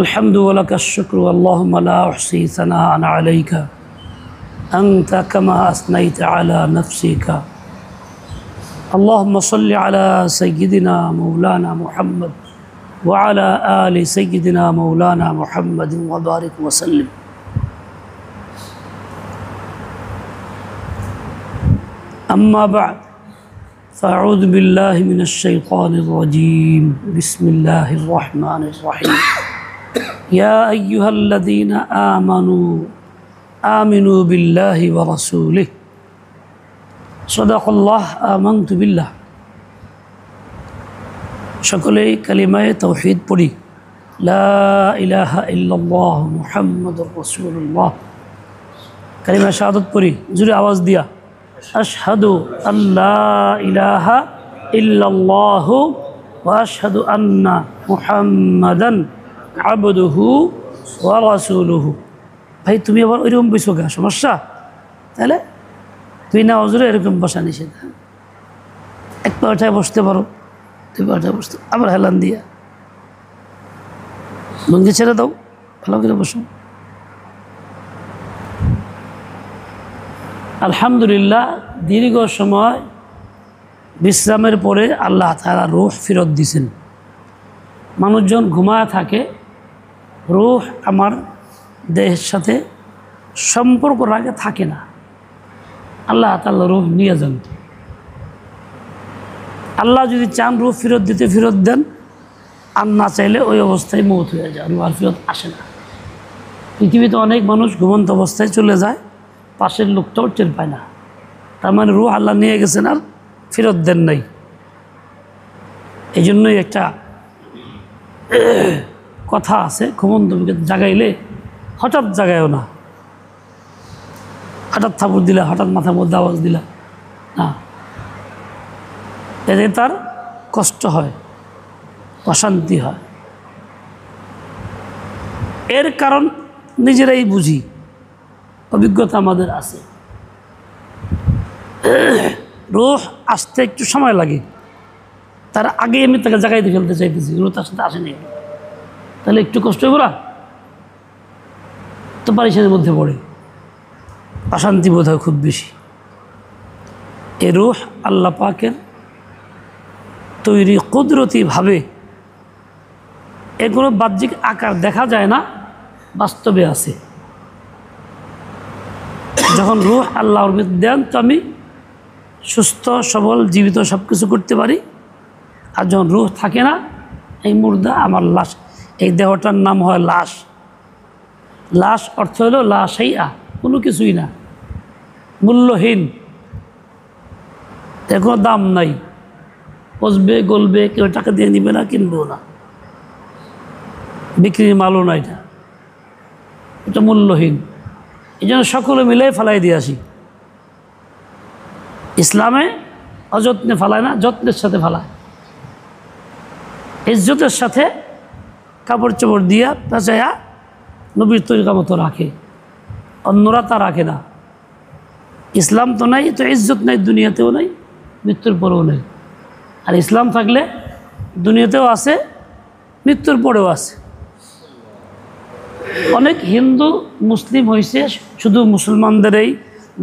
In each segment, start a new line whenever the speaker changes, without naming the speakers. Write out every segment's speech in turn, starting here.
الحمد ولك الشكر اللهم لا أحصي ثناء عليك أنت كما أثنيت على نفسك اللهم صل على سيدنا مولانا محمد وعلى آل سيدنا مولانا محمد وبارك وسلم أما بعد فأعوذ بالله من الشيطان الرجيم بسم الله الرحمن الرحيم يا أيها الذين آمنوا بالله ورسوله صدق الله آمنت بالله সকলেই কালিমায়ে তাওহীদ পড়ি লা ইলাহা ইল্লাল্লাহ মুহাম্মাদুর রাসূলুল্লাহ কালিমা শাহাদাত পড়ি জোরে আওয়াজ দিয়া আশহাদু আল্লা ইলাহা ইল্লাল্লাহ ওয়া আশহাদু আন্না মুহাম্মাদান আবদুহু ওয়া রাসূলুহু। ভাই তুমি আবার ওইরকম বসো গা, সমস্যা? তাহলে তুই না হজুরে এরকম বসা নিষেধ, এক পাওয়াটায় বসতে পারো, দুই পাওয়াটায় বসতে, আবার হেলান দিয়া লুঙ্গি ছেড়ে দাও, ভালো করে বসো। আলহামদুলিল্লাহ, দীর্ঘ সময় বিশ্রামের পরে আল্লাহ তাআলা রূহ ফেরত দিয়েছেন। মানুষজন ঘুমায় থাকে, রূহ আমার দেহের সাথে সম্পর্ক রাখে থাকে না, আল্লাহ তাআলা রূহ নিয়ে যান। আল্লাহ যদি চান রূহ ফেরত দিতে ফেরত দেন, আর না চাইলে ওই অবস্থায় মৌত হয়ে যায়, রূহ আর ফেরত আসে না। পৃথিবীতে অনেক মানুষ ঘুমন্ত অবস্থায় চলে যায়, পাশের লোকটাও টের পায় না, তার মানে রূহ আল্লাহ নিয়ে গেছেন আর ফেরত দেন নাই। এই জন্যই একটা কথা আছে, ঘুমন্ত জাগাইলে হঠাৎ জাগায়ও না, হঠাৎ থাপড় দিলা, হঠাৎ মাথার মধ্যে আওয়াজ দিলা না, এতে তার কষ্ট হয়, অশান্তি হয়। এর কারণ নিজেরাই বুঝি, অভিজ্ঞতা আমাদের আছে। রূহ আসতে একটু সময় লাগে, তার আগে আমি তাকে জাগাইতে ফেলতে চাইতেছি, রূহ তার সাথে আসেনি, তাহলে একটু কষ্ট করা তো পারিশানের মধ্যে পড়ে, অশান্তি বোধ হয় খুব বেশি। এ রূহ আল্লাহ পাকের তৈরি কুদরতিভাবে, এগুলো বাহ্যিক আকার দেখা যায় না, বাস্তবে আছে। যখন রূহ আল্লাহর দেন তো আমি সুস্থ সবল জীবিত সব কিছু করতে পারি, আর যখন রূহ থাকে না, এই মুর্দা আমার লাশ, এই দেহটার নাম হয় লাশ। লাশ অর্থ হলো লা শাইআ, কোনো কিছুই না, মূল্যহীন, এর কোনো দাম নাই, পচবে গলবে, কেউ টাকা দিয়ে নিবে না, কিনবেও না, বিক্রির মালও না, এটা মূল্যহীন। এই জন্য সকলে মিলাই ফালাই দিয়ে আসি। ইসলামে অযত্নে ফালায় না, যত্নের সাথে ফালায়, ইজ্জতের সাথে কাপড় চোপড় দিয়া পেঁচাইয়া নবীর তরিকা মতো রাখে, অন্যরা তা রাখে না। ইসলাম তো নাই তো ইজ্জত নাই, দুনিয়াতেও নাই, মৃত্যুর পরেও নেই। আর ইসলাম থাকলে দুনিয়াতেও আছে, মৃত্যুর পরেও আছে। অনেক হিন্দু মুসলিম হয়েছে শুধু মুসলমানদের এই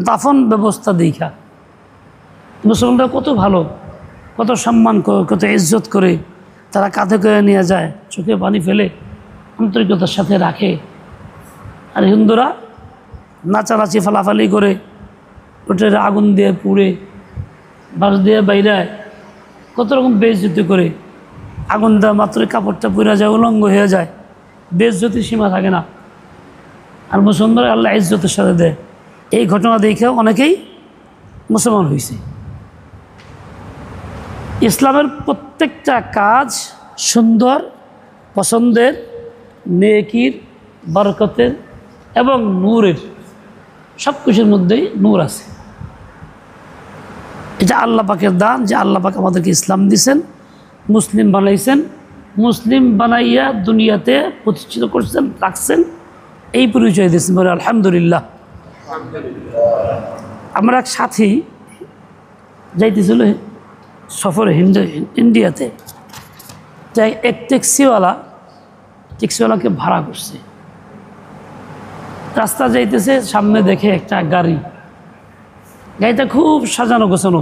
দাফন ব্যবস্থা দেখা। মুসলমানরা কত ভালো, কত সম্মান করে, কত ইজ্জত করে, তারা কাঁধে করে নিয়ে যায়, চোখে পানি ফেলে আন্তরিকতার সাথে রাখে। আর হিন্দুরা নাচানাচি ফালাফালি করে, ওটা আগুন দিয়ে পুড়ে, বাঁশ দিয়ে বাইরায়, কত রকম বেইজ্জতি করে, আগুন দেওয়া মাত্রই কাপড়টা পুড়ে যায়, উলঙ্গ হয়ে যায়, বেইজ্জতির সীমা থাকে না। আর মুসলমানরা আল্লাহ ইজ্জতের সাথে দেয়। এই ঘটনা দেখেও অনেকেই মুসলমান হয়েছে। ইসলামের প্রত্যেকটা কাজ সুন্দর, পছন্দের, নেকির, বরকতের এবং নূরের, সব কিছুর মধ্যেই নূর আছে। এটা আল্লাহ পাকের দান, যে আল্লাহ পাক আমাদেরকে ইসলাম দিয়েছেন, মুসলিম বানাইছেন, মুসলিম বানাইয়া দুনিয়াতে প্রতিষ্ঠিত করছেন, রাখছেন, এই পরিচয় দিয়েছেন, বলে আলহামদুলিল্লাহ। আমরা এক সাথী যাইতেছিল সফরে ইন্ডিয়াতে, তাই এক ট্যাক্সিওয়ালা ট্যাক্সিওয়ালাকে ভাড়া করছে। রাস্তা যাইতেছে, সামনে দেখে একটা গাড়ি, গাড়িটা খুব সাজানো গোছানো,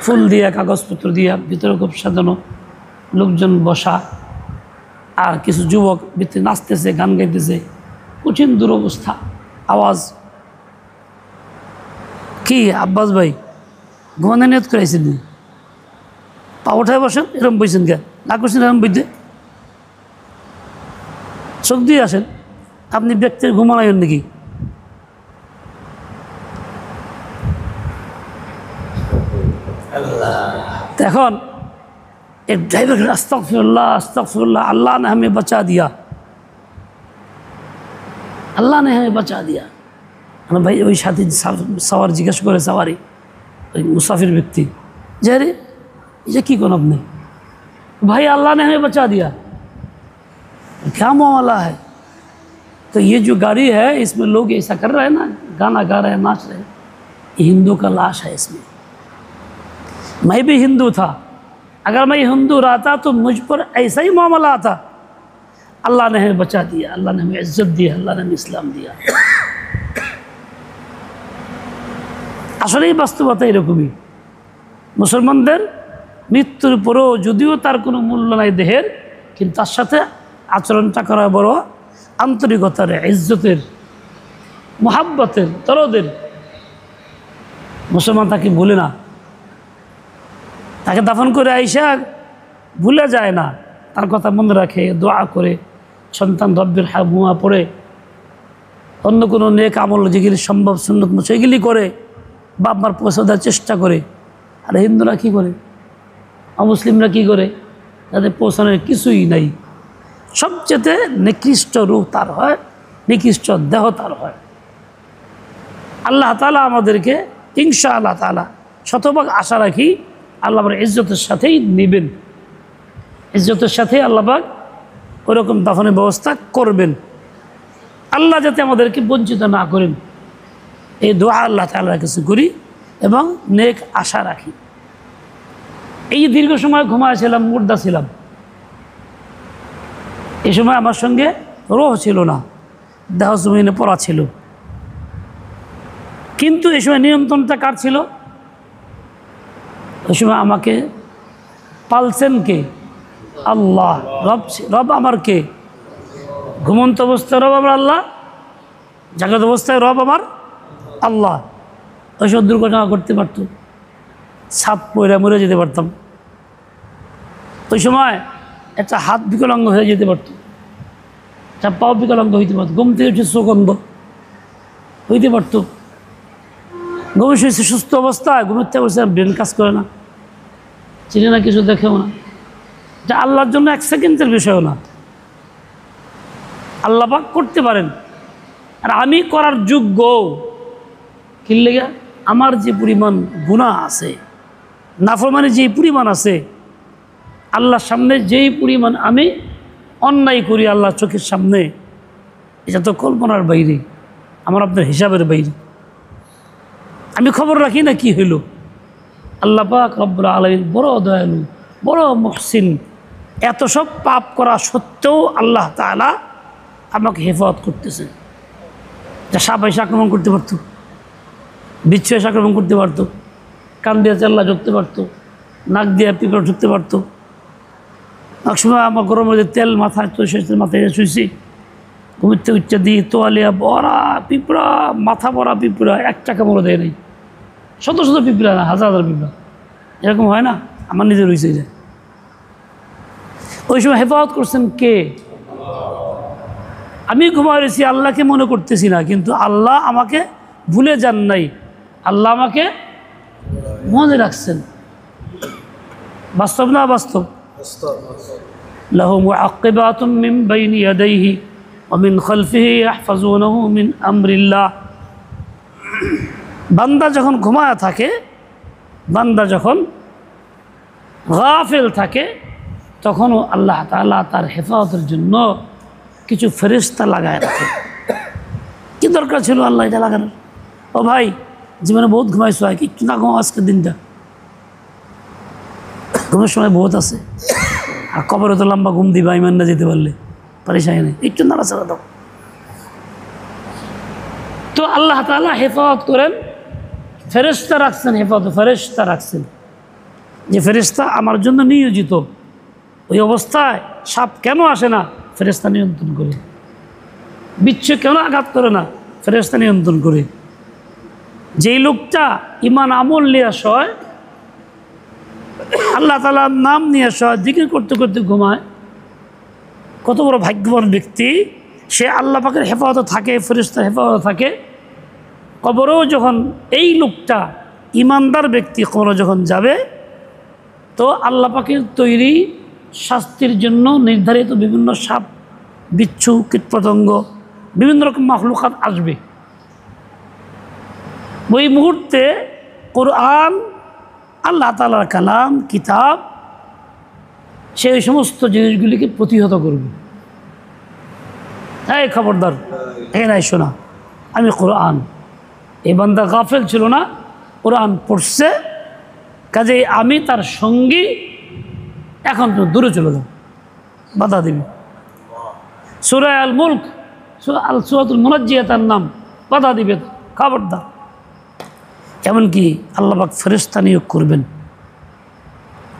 ফুল দিয়া কাগজপত্র দিয়া ভিতরে খুব সাজানো, লোকজন বসা, আর কিছু যুবক ভিতরে নাচতেছে, গান গাইতেছে, কঠিন দুরবস্থা, আওয়াজ। কি আব্বাস ভাই ঘুমানো নিয়ত করাইছেন? পা উঠায় বসেন, এরকম বইছেন কে? না করছেন এরকম বইতে? চোখ দিয়ে আসেন, আপনি ব্যক্তির ঘুমানাইন নাকি? এখন एक ड्राइवर अस्तगफिरुल्लाह अस्तगफिरुल्लाह, अल्लाह ने हमें बचा दिया, अल्लाह ने हमें बचा दिया। भाई ওই সাথী সওয়ার জিজ্ঞেস করে, সওয়ারি ওই মুসাফির ব্যক্তি, যে রে ये की कौन अपने? भाई अल्लाह ने हमें बचा दिया। क्या मामला है? तो ये जो गाड़ी है इसमें लोग ऐसा कर रहे हैं ना, गाना गा रहे हैं, नाच रहे हैं, ये हिंदू का लाश है इसमें। मैं भी हिंदू था, अगर मैं हिंदू रहता तो मुझ पर ऐसा ही मामला आता। अल्लाह ने हमें बचा दिया, अल्लाह ने हमें इज्जत दिया, अल्लाह ने हमें इस्लाम दिया। আসলেই বাস্তবতা এরকমই। মুসলমানদের মৃত্যুর পরেও যদিও তার কোনো মূল্য নাই দেহের, কিন্তু তার সাথে আচরণটা করা বড় আন্তরিকতার, ইজ্জতের, মোহাব্বতের, দরদের। মুসলমান তাকে ভুলে না, তাকে দাফন করে আইসা ভুলে যায় না, তার কথা মনে রাখে, দোয়া করে, সন্তান রব্বির হামহুমা পড়ে, অন্য কোনো নেক আমল যেগুলি সম্ভব সুন্নত সেগুলি করে, বাপ মার পৌঁছে দেওয়ার চেষ্টা করে। আর হিন্দুরা কী করে, অমুসলিমরা কী করে? তাদের পৌঁছানোর কিছুই নাই। সবচেয়ে নিকৃষ্ট রূপ তার হয়, নিকৃষ্ট দেহ তার হয়। আল্লাহ তাআলা আমাদেরকে ইনশাআল্লাহ তাআলা শতভাগ আশা রাখি আল্লাহ আমার ইজ্জতের সাথেই নেবেন, ইজ্জতের সাথেই আল্লাহ পাক ওইরকম দাফনের ব্যবস্থা করবেন। আল্লাহ যাতে আমাদেরকে বঞ্চিত না করেন, এই দোয়া আল্লাহ তাআলার কাছে করি এবং নেক আশা রাখি। এই দীর্ঘ সময় ঘুমাইছিলাম, মুর্দা ছিলাম, এই সময় আমার সঙ্গে রোহ ছিল না, দেহ জমিনে পড়া ছিল। কিন্তু এই সময় নিয়ন্ত্রণটা কার ছিল? ওই সময় আমাকে পালছেন কে? আল্লাহ। রব আমার কে? ঘুমন্ত অবস্থায় রব আমার আল্লাহ, জাগ্রত অবস্থায় রব আমার আল্লাহ। ওই সব দুর্ঘটনা ঘটতে পারত, ছাদ পয়রা মরে যেতে পারতাম। ওই সময় একটা হাত বিকলাঙ্গ হয়ে যেতে পারত, একটা পাও বিকলাঙ্গ হইতে পারত, ঘুম থেকে উঠে সুগন্ধ হইতে পারত। ঘুমে শুয়েছে সুস্থ অবস্থায়, ঘুমের থেকে বলছে ব্রেন কাজ করে না, চিনে না, কিছু দেখেও না। এটা আল্লাহর জন্য এক সেকেন্ডের বিষয়ও না, আল্লাহ পাক করতে পারেন। আর আমি করার যোগ্য কি লেগে? আমার যে পরিমাণ গুনাহ আছে, নাফরমানি যেই পরিমাণ আছে, আল্লাহর সামনে যেই পরিমাণ আমি অন্যায় করি আল্লাহর চোখের সামনে, এটা তো কল্পনার বাইরে, আমার আপনার হিসাবের বাইরে। আমি খবর রাখি না কি হইল। আল্লাহ পাক রব্বুল আলামিন বড় দয়ালু, বড় মুহসিন। এত সব পাপ করা সত্ত্বেও আল্লাহ তাআলা আমাকে হেফাজত করতেছেন। যা সাপ এসে আক্রমণ করতে পারতো, বিচ্ছু এসে আক্রমণ করতে পারতো, কান দিয়ে চাল্লা ঢুকতে পারতো, নাক দিয়ে পিঁপড়া ঢুকতে পারতো। এক সময় আমার গরমের মধ্যে তেল মাথায় তো মাথায় শুয়েছি, ঘুমিতে উচ্চা দিয়ে তোয়ালিয়া বড়া পিঁপড়া, মাথা বড়া পিঁপড়া, একটা কামড় দেয় নাই। শত শত পিঁপড়া না, হাজার হাজার পিঁপড়া, এরকম হয় না? আমার নিজের হয়েছে যে ওই সময় হেফাজত করছেন কে? আমি ঘুমায় রয়েছি, আল্লাহকে মনে করতেছি না, কিন্তু আল্লাহ আমাকে ভুলে যান নাই, আল্লাহ আমাকে মনে রাখছেন। বাস্তব না বাস্তব? লাহু মুআক্কিবাতুম মিন বাইনি ইয়াদাইহি ওয়া মিন খালফিহি ইয়াহফাজুনাহু মিন আমরিল্লাহ। বান্দা যখন ঘুমায় থাকে, বান্দা যখন গাফিল থাকে, তখনও আল্লাহ তাআলা তার হেফাজতের জন্য কিছু ফেরেশতা লাগায় রাখে। কি দরকার ছিল আল্লাহ এটা লাগানোর? ও ভাই, জীবনে বহুত ঘুমাইছো, হয় একটু না ঘুমাও আজকের দিনটা, ঘুমের সময় বহুত আছে, আর কবরে তো লম্বা ঘুম দিবা ইমান না যেতে পারলে পরেশানি নেই, একটু নাড়াচাড়া দাও। তো আল্লাহ তাআলা হেফাজত করেন, ফেরেশতা রাখছেন, হেফাজত ফেরেশতা রাখছেন, যে ফেরেশতা আমার জন্য নিয়োজিত। ওই অবস্থায় সাপ কেন আসে না, ফেরেশতা নিয়ন্ত্রণ করে। বিচ্ছু কেন আঘাত করে না, ফেরেশতা নিয়ন্ত্রণ করে। যেই লোকটা ইমান আমল নিয়ে আসয়, আল্লাহ তাআলার নাম নিয়ে আসয়, জিকির করতে করতে ঘুমায়, কত বড় ভাগ্যবান ব্যক্তি সে। আল্লাহ পাকের হেফাজত থাকে, ফেরেশতার হেফাজত থাকে। কবরেও যখন এই লোকটা ইমানদার ব্যক্তি কবরে যখন যাবে, তো আল্লাহ পাকের তৈরি শাস্তির জন্য নির্ধারিত বিভিন্ন সাপ, বিচ্ছু, কীটপতঙ্গ, বিভিন্ন রকম মাখলুকাত আসবে। ওই মুহূর্তে কোরআন, আল্লাহ তাআলার কালাম, কিতাব, সেই সমস্ত জিনিসগুলিকে প্রতিহত করবে। এই খবরদার, এখানে আইসো না, আমি কোরআন। এই বান্দা গাফেল ছিল না, কোরআন পড়ছে, কাজেই আমি তার সঙ্গী, এখন তো দূরে চলে যাও, বাধা দিবি। সূরা আল মুলক, সূরাতুল মুনাজ্জিয়া তার নাম, বাধা দিবে, খবরদার। এমনকি আল্লাহ পাক ফেরেশতা নিয়োগ করবেন,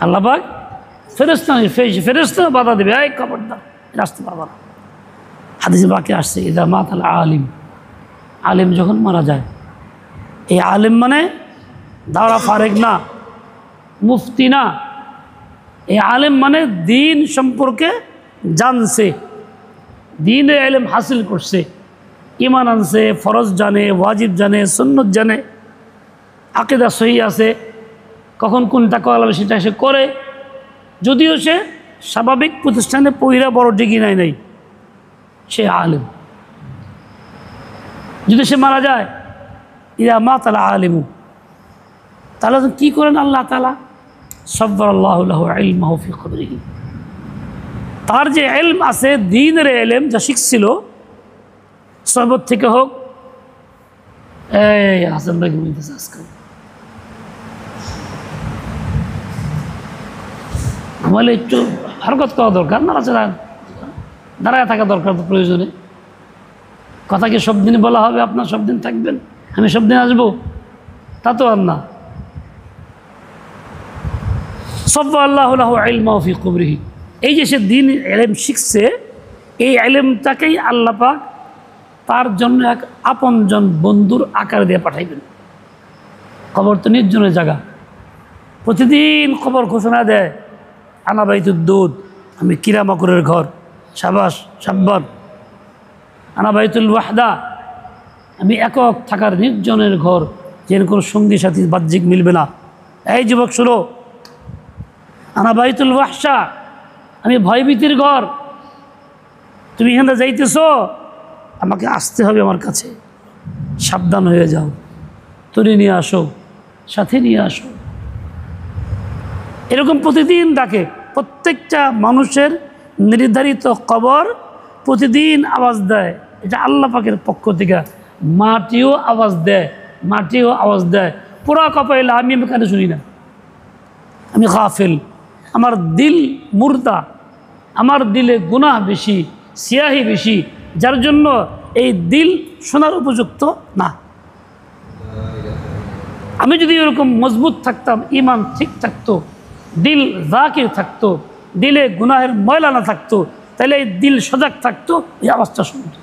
আল্লাহ পাক ফেরেশতা বাধা দেবে, এই খবরদার, আসতে পারবা না। হাদিসে বাকি আসছে, ইদা মাতাল আলিম, আলিম যখন মারা যায়, এই আলিম মানে দাওরা ফারেক না, মুফতি না, এই আলিম মানে দিন সম্পর্কে জানছে, দিনের ইলম হাসিল করছে, ইমান আনছে, ফরজ জানে, ওয়াজিব জানে, সুন্নত জানে, আকীদা সহি আছে, কখন কোনটা করা লাগবে সেটা সে করে। যদিও সে স্বাভাবিক প্রতিষ্ঠানে পইরা বড় ডিগ্রি নাই, সে আলিম। যদি সে মারা যায়, ইয়া মাতাল আলিমু, তাহলে কী করেন আল্লাহ তাআলা? সাব্বারাল্লাহু লাহু ইলমাহু ফি কবরিহি, তার যে ইলম আছে, দ্বীনের ইলম যা শিখছিল, সর্বত থেকে হোক, এই হাসান ভাই বলতেছে আজকাল ঘুমালে একটু হরকত করা দরকার, নাড়াচাড়া দাঁড়ায় থাকা দরকার প্রয়োজনে। কথা কি সব দিন বলা হবে? আপনার সব দিন থাকবেন, আমি সব দিন আসবো, তা তো আর না। সাব্বারাল্লাহু লাহু ইলমাহু ফি কবরিহি, এই যে সে দ্বীন ইলম শিখছে, এই ইলমটাকেই আল্লাহ পাক তার জন্য এক আপনজন বন্ধুর আকার দিয়ে পাঠাইবেন। কবর তো নির্জনের জায়গা, প্রতিদিন কবর ঘোষণা দেয়, আনা বাইতুদ দুদ, আমি কিরামাকুরের ঘর, সাবাস সাব্বান। আনা বাইতুল ওয়াহদা, আমি একক থাকার নির্জনের ঘর, যেন কোনো সঙ্গী সাথী বাহ্যিক মিলবে না। এই যুবক শুনো, আনা বাইতুল ওয়াহশা, আমি ভয়ভীতির ঘর, তুমি এখানে যাইতেছো, আমাকে আসতে হবে আমার কাছে, সাবধান হয়ে যাও, তরি নিয়ে আসো, সাথে নিয়ে আসো। এরকম প্রতিদিন ডাকে। প্রত্যেকটা মানুষের নির্ধারিত কবর প্রতিদিন আওয়াজ দেয়, এটা আল্লাহ পাকের পক্ষ থেকে। মাটিও আওয়াজ দেয়, মাটিও আওয়াজ দেয়, পুরা কপাইলা, আমি কানে শুনি না, আমি গাফিল, আমার দিল মুর্দা, আমার দিলে গুনাহ বেশি, সিয়াহি বেশি, যার জন্য এই দিল শোনার উপযুক্ত না। আমি যদি এরকম মজবুত থাকতাম, ইমান ঠিক থাকতো, দিল জাকির থাকতো, দিলে গুনাহের ময়লা না থাকতো, তাহলে এই দিল সজাগ থাকতো, এই আওয়াজটা শুনত।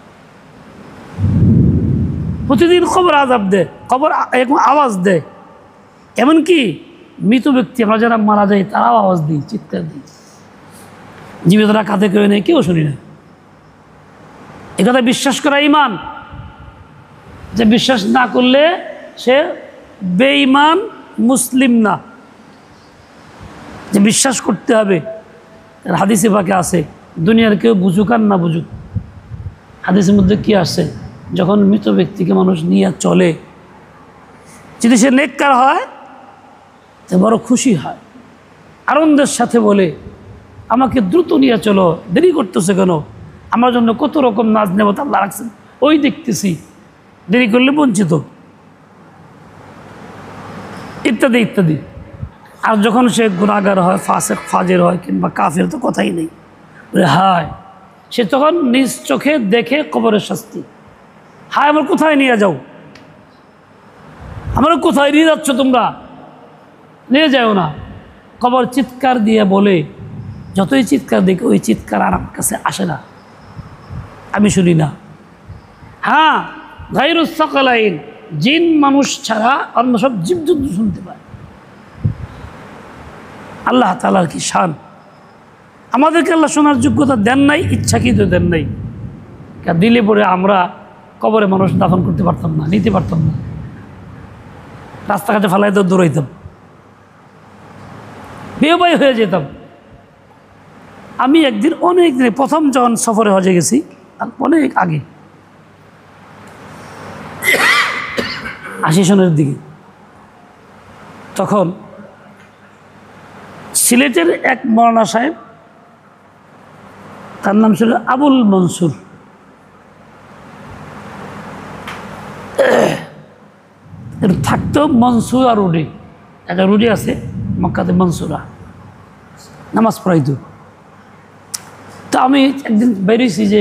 প্রতিদিন কবর আযাব দেয়, কবর এরকম আওয়াজ দেয়। এমনকি মৃত ব্যক্তি, আমরা যারা মারা যায়, তারাও আওয়াজ দিই, চিৎকার দিই। জীবিতরা কাঁধে কেউ নেই, কেউ শুনি না। এ কথা বিশ্বাস করা ইমান। যে বিশ্বাস না করলে সে বেঈমান, মুসলিম না। যে বিশ্বাস করতে হবে, হাদিসে পাকে আছে, দুনিয়ার কেউ বুঝুক আর না বুঝুক। হাদিসের মধ্যে কি আসছে? যখন মৃত ব্যক্তিকে মানুষ নিয়ে চলে, যদি সে নেককার হয়, সে বড় খুশি হয়, আনন্দের সাথে বলে, আমাকে দ্রুত নিয়ে চলো, দেরি করতেছে কেন? আমার জন্য কত রকম নাজ নেবত আল্লাহ রাখছেন, ওই দেখতেছি, দেরি করলে বঞ্চিত, ইত্যাদি ইত্যাদি। আর যখন সে গুনাহগার হয়, ফাসিক ফাজির হয় কিংবা কাফির, তো কথাই নেই। বলে হায়, সে তখন নিজ চোখে দেখে কবরের শাস্তি। হায়, আমার কোথায় নিয়ে যাও, আমার কোথায় নিয়ে যাচ্ছ তোমরা, নিয়ে যাও না। কবর চিৎকার দিয়ে বলে, যতই চিৎকার দেখে ওই চিৎকার আর আমার কাছে আসে না, আমি শুনি না। হ্যাঁ, গায়রুস সাকালাইন, জিন মানুষ ছাড়া অন্য সব জীবজন্তু শুনতে পায়। আল্লাহ তাআলার কি শান! আমাদেরকে আল্লাহ শোনার যোগ্যতা দেন নাই, ইচ্ছাকৃত দেন নাই। দিলে পরে আমরা কবরে মানুষ দাফন করতে পারতাম না, নিতে পারতাম না, রাস্তাঘাটে ফেলাই তো দৌড়াইতাম, বেউপায় হয়ে যেতাম। আমি একদিন অনেক দিন, প্রথম যখন সফরে হজে গেছি, অনেক আগে 80 সনের দিকে, তখন সিলেটের এক মৌলানা সাহেব, তার নাম ছিল আবুল মনসুর। থাকতো মনসুরা রোডে, একটা রোডে আছে মক্কাতে মনসুরা, নামাজ পড়াইতো। তো আমি একদিন বেরিয়েছি যে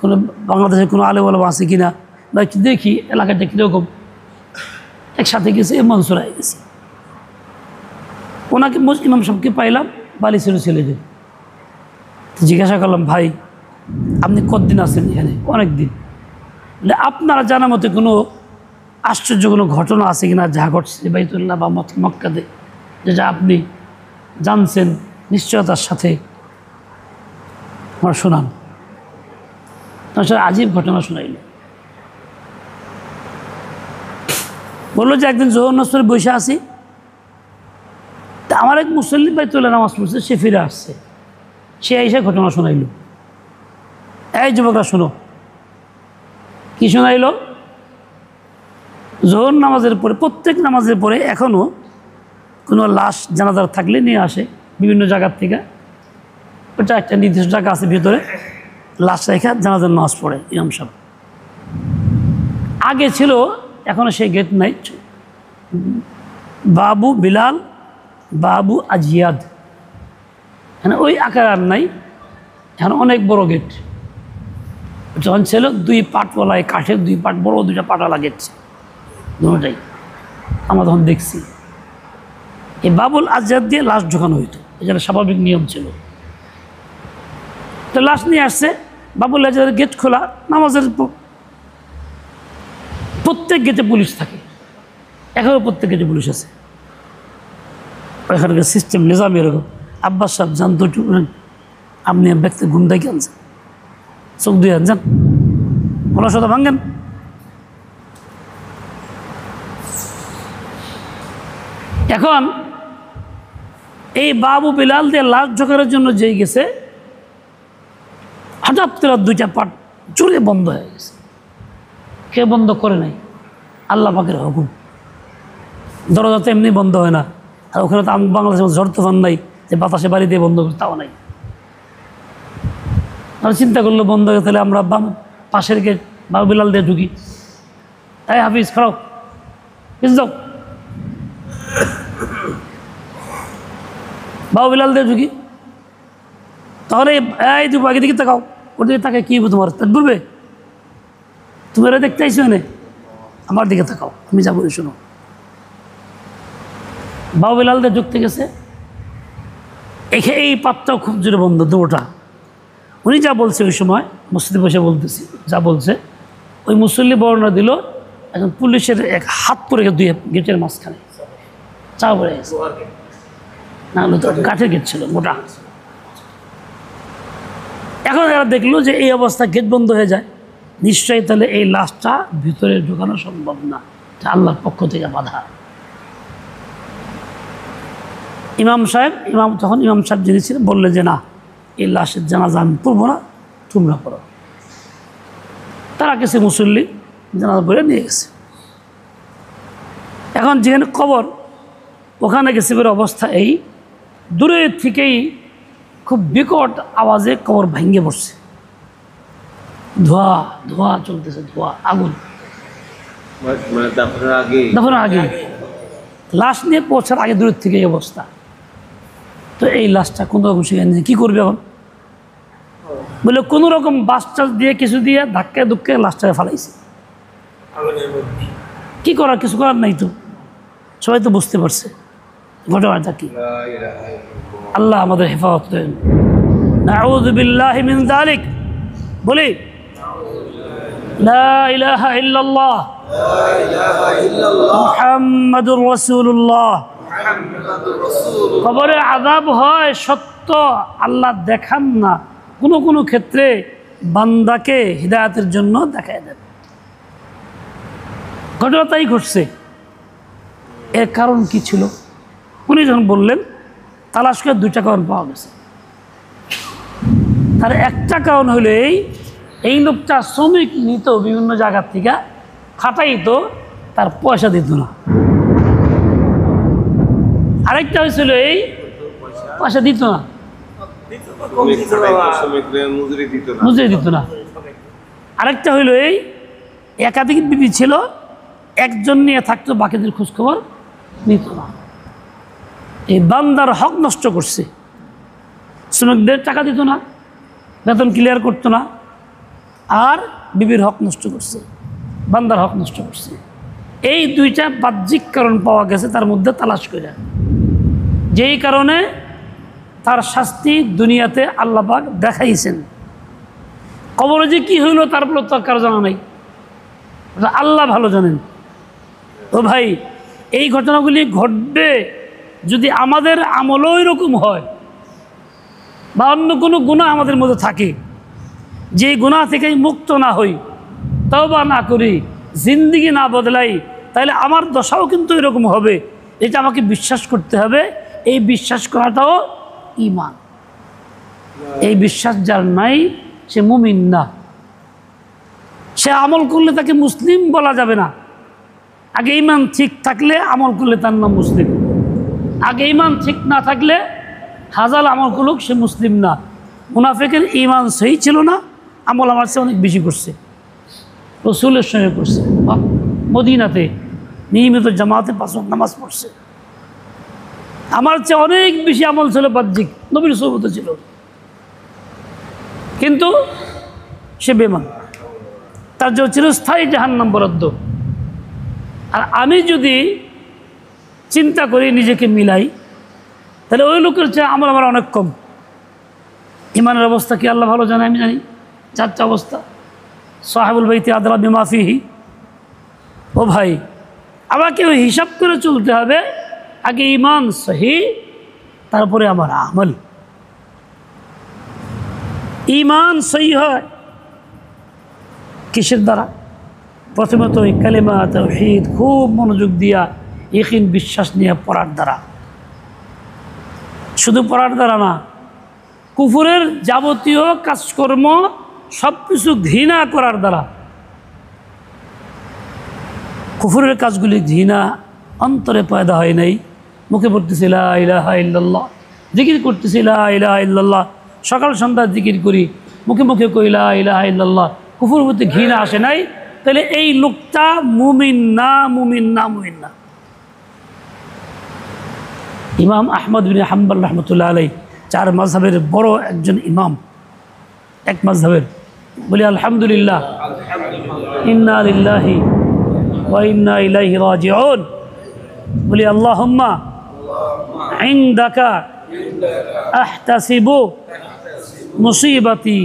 কোনো বাংলাদেশে কোনো আলেম ওলামা আছে কিনা, বা একটু দেখি এলাকাটা কীরকম। একসাথে গেছি, মনসুরায় গেছি। ওনাকে ইমাম সাহেবকে পাইলাম, বালি ছিল ছেলেকে। জিজ্ঞাসা করলাম, ভাই আপনি কতদিন আছেন এখানে? অনেক দিন। বলে আপনারা জানা মতে কোনো আশ্চর্য কোনো ঘটনা আছে কিনা যা ঘটছে বাইতুল্লাহ বা মক্কাতে, যেটা আপনি জানছেন নিশ্চয়তার সাথে আমার শোনান। আজীব ঘটনা শোনাইল। বললো যে একদিন জোহর নসরে বসে আছি, তা আমার এক মুসল্লি বাইতুল্লাহ নামাজ পড়ছে, সে ফিরে আসছে, সে এসে ঘটনা শোনাইল। এই যুবকরা শোনো, কি শোনাইল? জোহর নামাজের পরে, প্রত্যেক নামাজের পরে এখনও কোনো লাশ জানাজার থাকলে নিয়ে আসে বিভিন্ন জায়গার থেকে। ওটা একটা নির্দিষ্ট জায়গা আছে ভিতরে, লাশ রেখা জানাজার নামাজ পড়ে ইমাম সাহেব। আগে ছিল, এখনও সেই গেট নাই, বাবু বিলাল, বাবু আজিয়াদ, মানে ওই আকার আর নাই, এখন অনেক বড় গেট। যখন ছিল 2 পাটওয়ালায়, কাঠের 2 পাট, বড় 2টা পাটালা গেট, দুটাই আমরা তখন দেখছি। এই বাবুল আজিয়াদ দিয়ে লাশ ঢোকানো হইতো, এটা স্বাভাবিক নিয়ম ছিল। তো লাশ নিয়ে আসছে, বাবুল আজিয়াদের গেট খোলা, নামাজের প্রত্যেক গেটে পুলিশ থাকে, এখনও প্রত্যেক গেটে পুলিশ আছে। এখানকার সিস্টেম নিজাম এরকম। আব্বাস সাহেব জানতো, আপনি ব্যক্তি গুন্ডাই আনছেন, চোখ দিয়ে আনছেন, ওনার সাথে ভাঙ্গেন। এখন এই বাবু বিলাল দিয়ে লাশ ঢোকানোর জন্য যেই গেছে, হঠাৎ করে 2টা পাট জোরে বন্ধ হয়ে গেছে। কে বন্ধ করে নাই? আল্লাহ পাকের হুকুম। দরজা তো এমনি বন্ধ হয় না, আর ওখানে তো বাংলাদেশের ঝড় তুফান নাই যে বাতাসে বাড়ি দিয়ে বন্ধ করতে, তাও নাই। আর চিন্তা করলো বন্ধ হয়ে, তাহলে আমরা পাশের গেট বাবু বিলাল দিয়ে ঢুকি। এই হাফিজ খারাপ, পিস যাও, বাবু বিলাল দিয়ে ঢুকি। তাহলে এই তুমি আগে দিকে তাকাও, ওর দিকে তাকে কী তোমার পেট বলবে? তুমি এরা দেখতে আইসো এনে, আমার দিকে তাকাও, আমি যা বলি শোনো। বাবু বিলাল দিয়ে ঢুকতে গেছে, এই পাতটাও খুব জোরে বন্ধ, দুটা। উনি যা বলছে ওই সময় মসজিদে বসে বলতেছি, যা বলছে ওই মুসল্লি বর্ণনা দিল, এখন পুলিশের এক হাত পরে দুই গেটের মাঝখানে চা পড়ে গেছে। না হলে তো কাঠের গেট ছিল মোটা। এখন এরা দেখলো যে এই অবস্থা, গেট বন্ধ হয়ে যায়, নিশ্চয়ই তাহলে এই লাশটা ভিতরে ঢোকানো সম্ভব না, আল্লাহর পক্ষ থেকে বাধা। ইমাম সাহেব যিনি ছিলেন বললেন যে না, এই লাশের জানাজা আমি পড়বো না, তোমরা পড়ো। তারা গেছে, মুসল্লি জানাজা পড়ে নিয়ে গেছে। এখন যেখানে কবর, ওখানে গেছে বের অবস্থা এই, দূরে থেকেই খুব বিকট আওয়াজে কবর ভেঙে পড়ছে, ধোঁয়া ধোঁয়া চলতেছে, ধোঁয়া, আগুন। দাফনের আগে লাশ নিয়ে পৌঁছার আগে দূরের থেকে এই অবস্থা। তো এই লাশটা কোনো রকম সেখানে কী করবে এখন? বলে কোনো রকম বাস টাস দিয়ে কিছু দিয়ে ধাক্কায় ধুক্কায় লাশটাকে ফালাইছে। কি করার, কিছু করার নাই তো, সবাই তো বুঝতে পারছে ঘটনাটা কি। আল্লাহ আমাদের হেফাজত করেন। নাউযু বিল্লাহি মিন যালিক। বলি লা ইলাহা ইল্লাল্লাহ মুহাম্মাদুর রাসূলুল্লাহ। কবরে আযাব হয় সত্য, আল্লাহ দেখান না, কোনো কোনো ক্ষেত্রে বান্দাকে হিদায়াতের জন্য দেখায় দেন। ঘটনা তাই ঘটছে। এর কারণ কি ছিল? উনি যখন বললেন তালাশ করে 2টা কারণ পাওয়া গেছে। তার একটা কারণ হলো এই লোকটা শ্রমিক নিত বিভিন্ন জায়গার থেকে, খাটাইতো, তার পয়সা দিত না। আরেকটা হয়েছিল পয়সা দিত না, মজুরি দিত না। আরেকটা হইল একাধিক বিবি ছিল, একজন নিয়ে থাকতো, বাকিদের খোঁজখবর নিত না। এই বান্দার হক নষ্ট করছে। শ্রমিকদের টাকা দিত না, বেতন ক্লিয়ার করতো না, আর বিবির হক নষ্ট করছে, বান্দার হক নষ্ট করছে। এই 2টা বাহ্যিক কারণ পাওয়া গেছে তার মধ্যে তালাশ করে, যেই কারণে তার শাস্তি দুনিয়াতে আল্লাহ পাক দেখাইছেন। কবরে যে কী হইল তারপরে তো কারো জানা নাই, আল্লাহ ভালো জানেন। তো ভাই, এই ঘটনাগুলি ঘটবে যদি আমাদের আমলও এরকম হয়, বা অন্য কোনো গুনাহ আমাদের মধ্যে থাকে, যেই গুনাহ থেকে মুক্ত না হই, তওবা না করি, জিন্দেগি না বদলাই, তাহলে আমার দশাও কিন্তু এরকম হবে। এটা আমাকে বিশ্বাস করতে হবে। এই বিশ্বাস করাটাও ঈমান। এই বিশ্বাস যার নাই সে মুমিন না। সে আমল করলে তাকে মুসলিম বলা যাবে না। আগে ঈমান ঠিক থাকলে আমল করলে তার নাম মুসলিম। আগে ঈমান ঠিক না থাকলে হাজার আমল করুক সে মুসলিম না। মুনাফিকের ঈমান সহি ছিল না, আমল আমার চেয়ে অনেক বেশি করছে, রাসূলের সঙ্গে করছে, মদিনাতে নিয়মিত জামাতে 5 ওয়াক্ত নামাজ পড়ছে, আমার চেয়ে অনেক বেশি আমল ছিল, বাহ্যিক নবীর সুহবতে ছিল, কিন্তু সে বেঈমান, তার জন্য চিরস্থায়ী জাহান্নাম বরাদ্দ। আর আমি যদি চিন্তা করি, নিজেকে মিলাই, তাহলে ওই লোকের চেয়ে আমল আমার অনেক কম। ইমানের অবস্থা কি আল্লাহ ভালো জানে, আমি জানি। 4টা অবস্থা, সাহেবুল বাইতি আদরা বিমা ফিহি। ও ভাই, আমাকে ওই হিসাব করে চলতে হবে। আগে ঈমান সহি, তারপরে আমার আমল। ঈমান সহি হয় কিসের দ্বারা? প্রথমে তো ওই কালেমা তাওহীদ খুব মনোযোগ দিয়া ইয়াকিন বিশ্বাস নিয়ে পড়ার দ্বারা। শুধু পড়ার দ্বারা না, কুফরের যাবতীয় কাজকর্ম সব কিছু ঘৃণা করার দ্বারা। কুফরের কাজগুলি ঘৃণা অন্তরে পয়দা হয় নাই, মুখে পড়তেছি লা ইলাহা ইল্লাল্লাহ, জিকির করতেছি লা ইলাহা ইল্লাল্লাহ, সকাল সন্ধ্যা জিকির করি, মুখে মুখে কই লা ইলাহা ইল্লাল্লাহ, কুফরের প্রতি ঘৃণা আসে নাই, তাহলে এই লোকটা মুমিন না, মুমিন না, মুমিন না। ইমাম আহমদ বিন হাম্বল রহমতুল্লাহ আলাই 4 মাযহাবের বড় একজন ইমাম, এক মাযহাবের। বলি আলহামদুলিল্লাহ, ইন্না লিল্লাহি ওয়া ইন্না ইলাইহি রাজিউন। বলি আল্লাহুম্মা ইনদাকা আহতাসিবু মুসিবাতি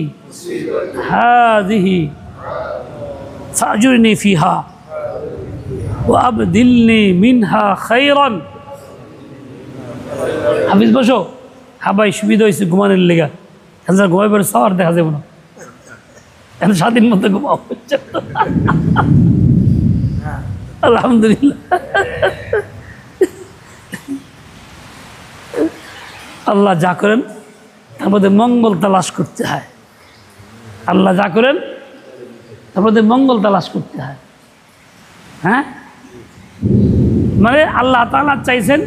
হাযিহি ফাজুরনি ফিহা ওয়া আবদিলনি মিনহা খায়রান। হাফিজ বসো। হ্যাঁ ভাই, সুবিধা হয়েছে ঘুমানোর লেগা। এখন ঘুমাই পরে সাওয়ার দেখা যাবে না, এখন স্বাধীন মতো ঘুমাও। আলহামদুলিল্লাহ। আল্লাহ যা করেন তার মধ্যে মঙ্গল তালাশ করতে হয়। আল্লাহ যা করেন তার মধ্যে মঙ্গল তালাশ করতে হয়। হ্যাঁ, মানে আল্লাহ তাআলা চাইছেন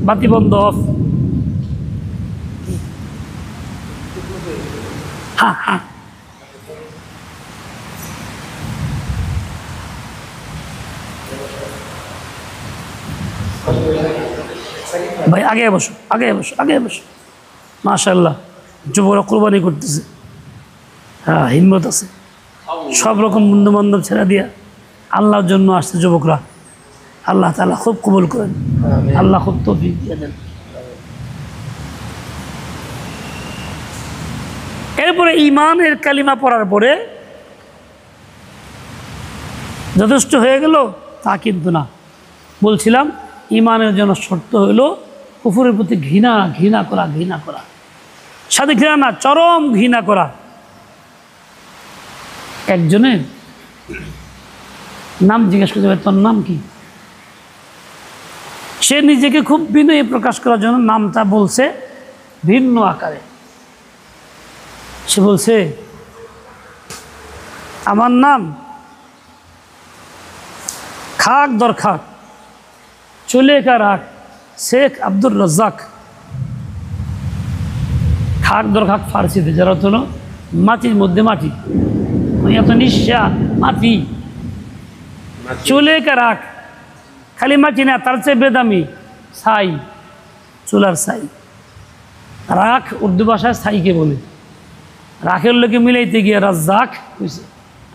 বাতি বন্ধ অফ। হ্যাঁ হ্যাঁ, ভাই আগে বসো, আগে বসো, আগে বসো। মাশাআল্লাহ, যুবকরা কোরবানি করতেছে। হ্যাঁ, হিম্মত আছে। সব রকম বন্ধু বান্ধব ছেড়ে দিয়া আল্লাহর জন্য আসছে যুবকরা। আল্লাহ তাআলা খুব কবুল করেন, আল্লাহ খুব তৌফিক দিয়ে দেন। এরপরে ঈমানের কালিমা পড়ার পরে যথেষ্ট হয়ে গেল তা কিন্তু না। বলছিলাম ঈমানের জন্য শর্ত হইল কুফরের প্রতি ঘৃণা করা, সাথে ঘৃণা না, চরম ঘৃণা করা। একজনের নাম জিজ্ঞেস করতে হবে, তোর নাম কি? সে নিজেকে খুব বিনয়ী প্রকাশ করার জন্য নামটা বলছে ভিন্ন আকারে। সে বলছে, আমার নাম খাক দরখাক চলে রাখ শেখ আব্দুর রাজ্জাক। খাক দরখাক ফার্সিতে যারা হলো মাটির মধ্যে মাটি, এত নিঃশ্বা মাটি। চলে রাখ, খালি মাটি না, তার চেয়ে বেদামি ছাই, চুলার ছাই। রাখ উর্দু ভাষায় ছাইকে বলে। রাখের লোকে মিলাইতে গিয়ে রাজ্জাক হয়েছে,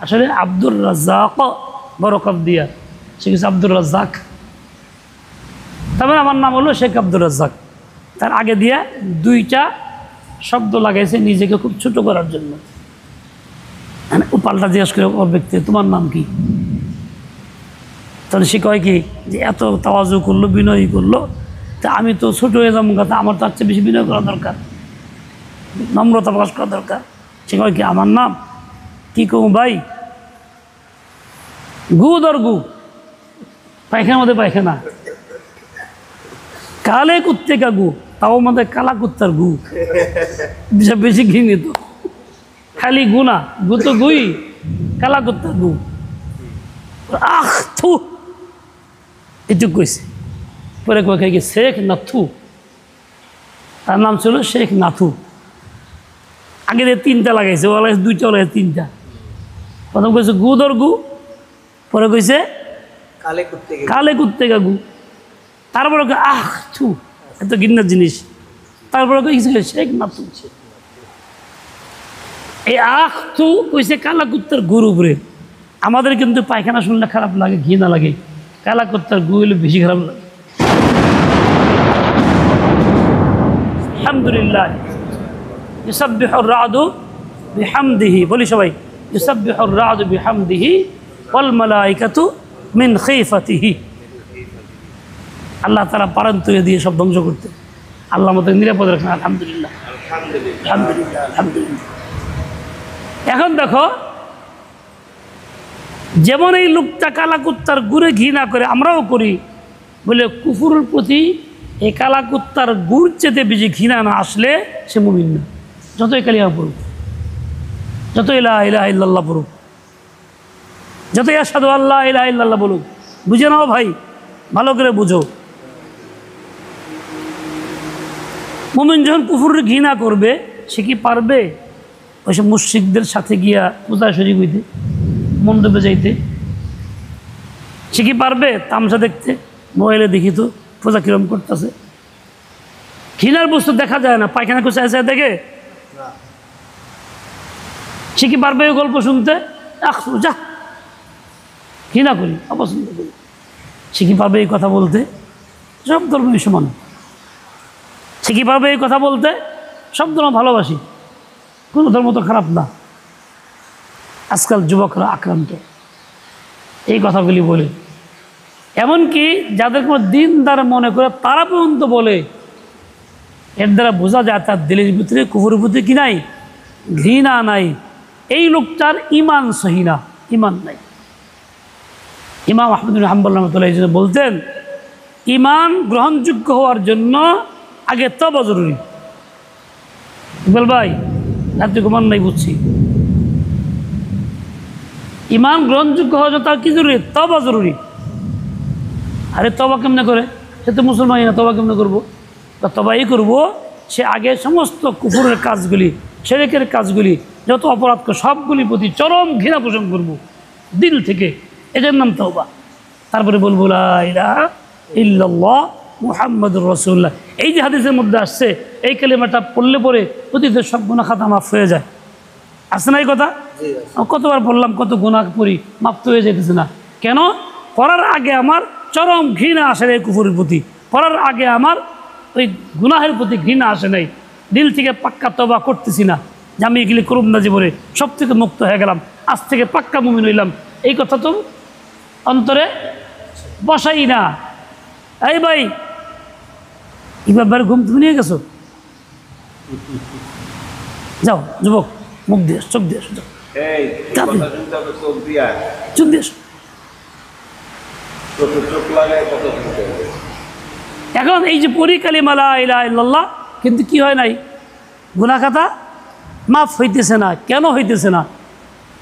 আসলে আব্দুর রাজ্জাক বরকত দিয়া সে কিছু আব্দুর রাজ্জাক। তারপরে আমার নাম হলো শেখ আব্দুর রাজ্জাক। তার আগে দিয়ে দুইটা শব্দ লাগাইছে নিজেকে খুব ছোট করার জন্য। ও পাল্টা জিজ্ঞেস করে ওর ব্যক্তি, তোমার নাম কি? তাহলে সে কয় কি যে এত তাওয়াজু করলো, বিনয়ী করলো, তা আমি তো ছোট হয়ে যাবো, কথা আমার তার চেয়ে বেশি বিনয় করা দরকার, নম্রতা প্রকাশ করা দরকার। সে কয় কি আমার নাম কি কম ভাই? গু দর গু, পায়খানার মধ্যে পায়খানা। কালে কুত্তে কা গু, তাও মধ্যে কালা কুত্তার গু, বেশি ঘৃণিত। খালি গু না, গু তো গুই, কালা কুত্তার গু। আহ থু, এটুক কইছে। পরে কয়ে কি শেখ নাথু, তার নাম ছিল শেখ নাথু। আগে দিয়ে তিনটা লাগাইছে, ও লাগাইছে দুইটা, লাগাইছে তিনটা। প্রথম কইছে গু দর গু, পরে কইছে কালে কুত্তে কা গু, তারপরে আহ থু, এত ঘৃণার জিনিস। তারপরে কইছে শেখ নাথু। এই আহ থু কইছে কালা কুত্তার গুর উপরে। আমাদের কিন্তু পায়খানা শুনলে খারাপ লাগে, ঘৃণা লাগে। কালা কুত্তার গু হলে বেশি খারাপ লাগে। আলহামদুলিল্লাহ, ইউসাব্বিহুর রা'দু বিহামদিহি, বলি সবাই, ইউসাব্বিহুর রা'দু বিহামদিহি ওয়াল মালাইকাতু মিন খিফাতিহি। আল্লাহ তাআলা পারেন তুলে দিয়ে সব ধ্বংস করতে। আল্লাহ আমাদের নিরাপদ রাখেন। আলহামদুলিল্লাহ, আলহামদুলিল্লাহ, আলহামদুলিল্লাহ। এখন দেখো, যেমন এই লোকটা কালা কুত্তার গুড়ে ঘৃণা করে, আমরাও করি, বলে কুফুরের প্রতি এই কালা কুত্তার গুড় চেতে বেশি ঘৃণা না আসলে সে মুমিন না। যতই কালিমা পড়ুক, যতই লা ইলাহা ইল্লাল্লাহ পড়ুক, যতই আশহাদু আল্লা ইলাহা ইল্লাল্লাহ বলুক, বুঝে নাও ভাই, ভালো করে বুঝো। মুমিন যখন কুফুরের ঘৃণা করবে, সে কি পারবে ওইসব মুশরিকদের সাথে গিয়া পূজা শরীক হইতে, মণ্ডপে যাইতে? সে কি পারবে তামসা দেখতে? মোবাইলে দেখি তো পূজা কিরম করতেছে। ঘৃণার বস্তু দেখা যায় না, পায়খানা কোচা আছে দেখে। সে কি পারবে ওই গল্প শুনতে? যা, ঘৃণা করি, অপছন্দ করি। সে কি পারবে এই কথা বলতে? সব ধর্মই সমান। সে কি পারবে এই কথা বলতে? সব ধর্ম ভালোবাসি, কোনো ধর্ম তো খারাপ না। আজকাল যুবকরা আক্রান্ত এই কথাগুলি বলে, এমনকি যাদের কোনো দিনদার মনে করে তারা পর্যন্ত বলে। এর দ্বারা বোঝা যায় তার দিলের ভিতরে কুফরের প্রতি কি নাই? ঘৃণা নাই। এই লোকটার ইমান সহি না, ইমান নাই। ইমাম আহমদ বিন হাম্বল রাহমাতুল্লাহ এই জন্য বলতেন, ইমান গ্রহণযোগ্য হওয়ার জন্য আগে তওবা জরুরি। বল ভাই, রাত্রে ঘুমান নাই বুঝছি। ইমান গ্রহণযোগ্য হওয়ার জন্য তার কি জরুরি? তওবা জরুরি। আরে তওবা কেমনে করে? সে তো মুসলমানই না, তওবা কেমনে করবো? তওবা এই করবো, সে আগে সমস্ত কুফরের কাজগুলি, শিরকের কাজগুলি, যত অপরাধ করে সবগুলির প্রতি চরম ঘৃণা পোষণ করবো দিল থেকে, এটার নাম তওবা। তারপরে বলবো লা ইলাহা ইল্লাল্লাহ মুহাম্মাদুর রাসূলুল্লাহ। এই যে হাদিসের মধ্যে আসছে, এই কালিমাটা পড়লে পরে অতীতের সব গুনাহ খাতা মাফ হয়ে যায়। আছে না এই কথা? কতবার বললাম, কত গুনাহ করি, মাফ তো হয়ে যেতেছে না। কেন? পড়ার আগে আমার চরম ঘৃণা আসে এই কুফরের প্রতি, পড়ার আগে আমার ওই গুনাহের প্রতি ঘৃণা আসে নাই, দিল থেকে পাক্কা তওবা করতেছি না যে আমি এগুলি করব না জীবনে, সব থেকে মুক্ত হয়ে গেলাম, আজ থেকে পাক্কা মুমিন হইলাম, এই কথা তো অন্তরে বসাই না। এই ভাই, এবার ঘুম তুমি নিয়ে গেছো? যাও যুবক, মুখ দিয়ে চোখ দিয়ে এসো, চোখ দিয়ে এসো। এখন এই যে পড়ি কালিমা লা ইলাহা ইল্লাল্লাহ, কিন্তু কি হয় নাই? গুনাহ খাতা মাফ হইতেছে না। কেন হইতেছে না?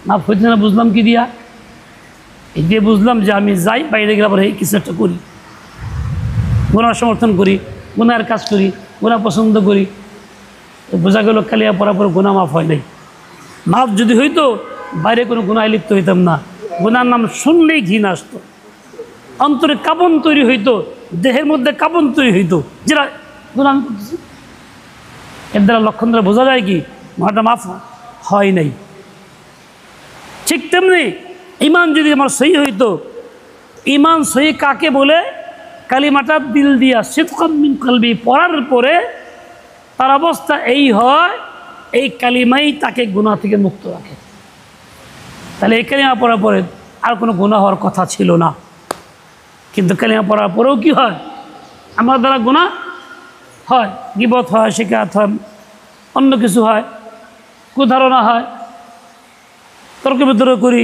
মাফ হইতেছে না বুঝলাম কি দিয়া? এই দিয়ে বুঝলাম যে আমি যাই বাইরে গেলে আবার এই কিছু একটা করি, গুনাহ সমর্থন করি, গুনাহের কাজ করি, গুনাহ পছন্দ করি। বোঝা গেল কালিয়া পড়ার পর গুনাহ মাফ হয় নাই। মাফ যদি হইতো বাইরে কোনো গুনাহে লিপ্ত হইতাম না। গুনার নাম শুনলেই ঘৃণা আসতো, অন্তরে কাঁপন তৈরি হইতো, দেহের মধ্যে কাঁপন তৈরি হইতো, যেটা গুনাহ আমি করতেছি। এর দ্বারা লক্ষণ দ্বারা বোঝা যায় কি গুনাহটা মাফ হয় নাই। ঠিক তেমনি ইমান যদি আমার সহি হইতো, ইমান সহি কাকে বলে? কালিমাটা দিল দিয়া সিদকাম মিন কলবি পড়ার পরে তার অবস্থা এই হয়, এই কালিমাই তাকে গুনাহ থেকে মুক্ত রাখে। তাহলে এই কালিমা পড়ার পরে আর কোনো গুনাহ হওয়ার কথা ছিল না, কিন্তু কালিমা পড়ার পরেও কি হয়? আমার দ্বারা গুনাহ হয়, গীবত হয়, শিকায়ত হয়, অন্য কিছু হয়, কুধারণা হয়, তর্ক বিতর্ক করি,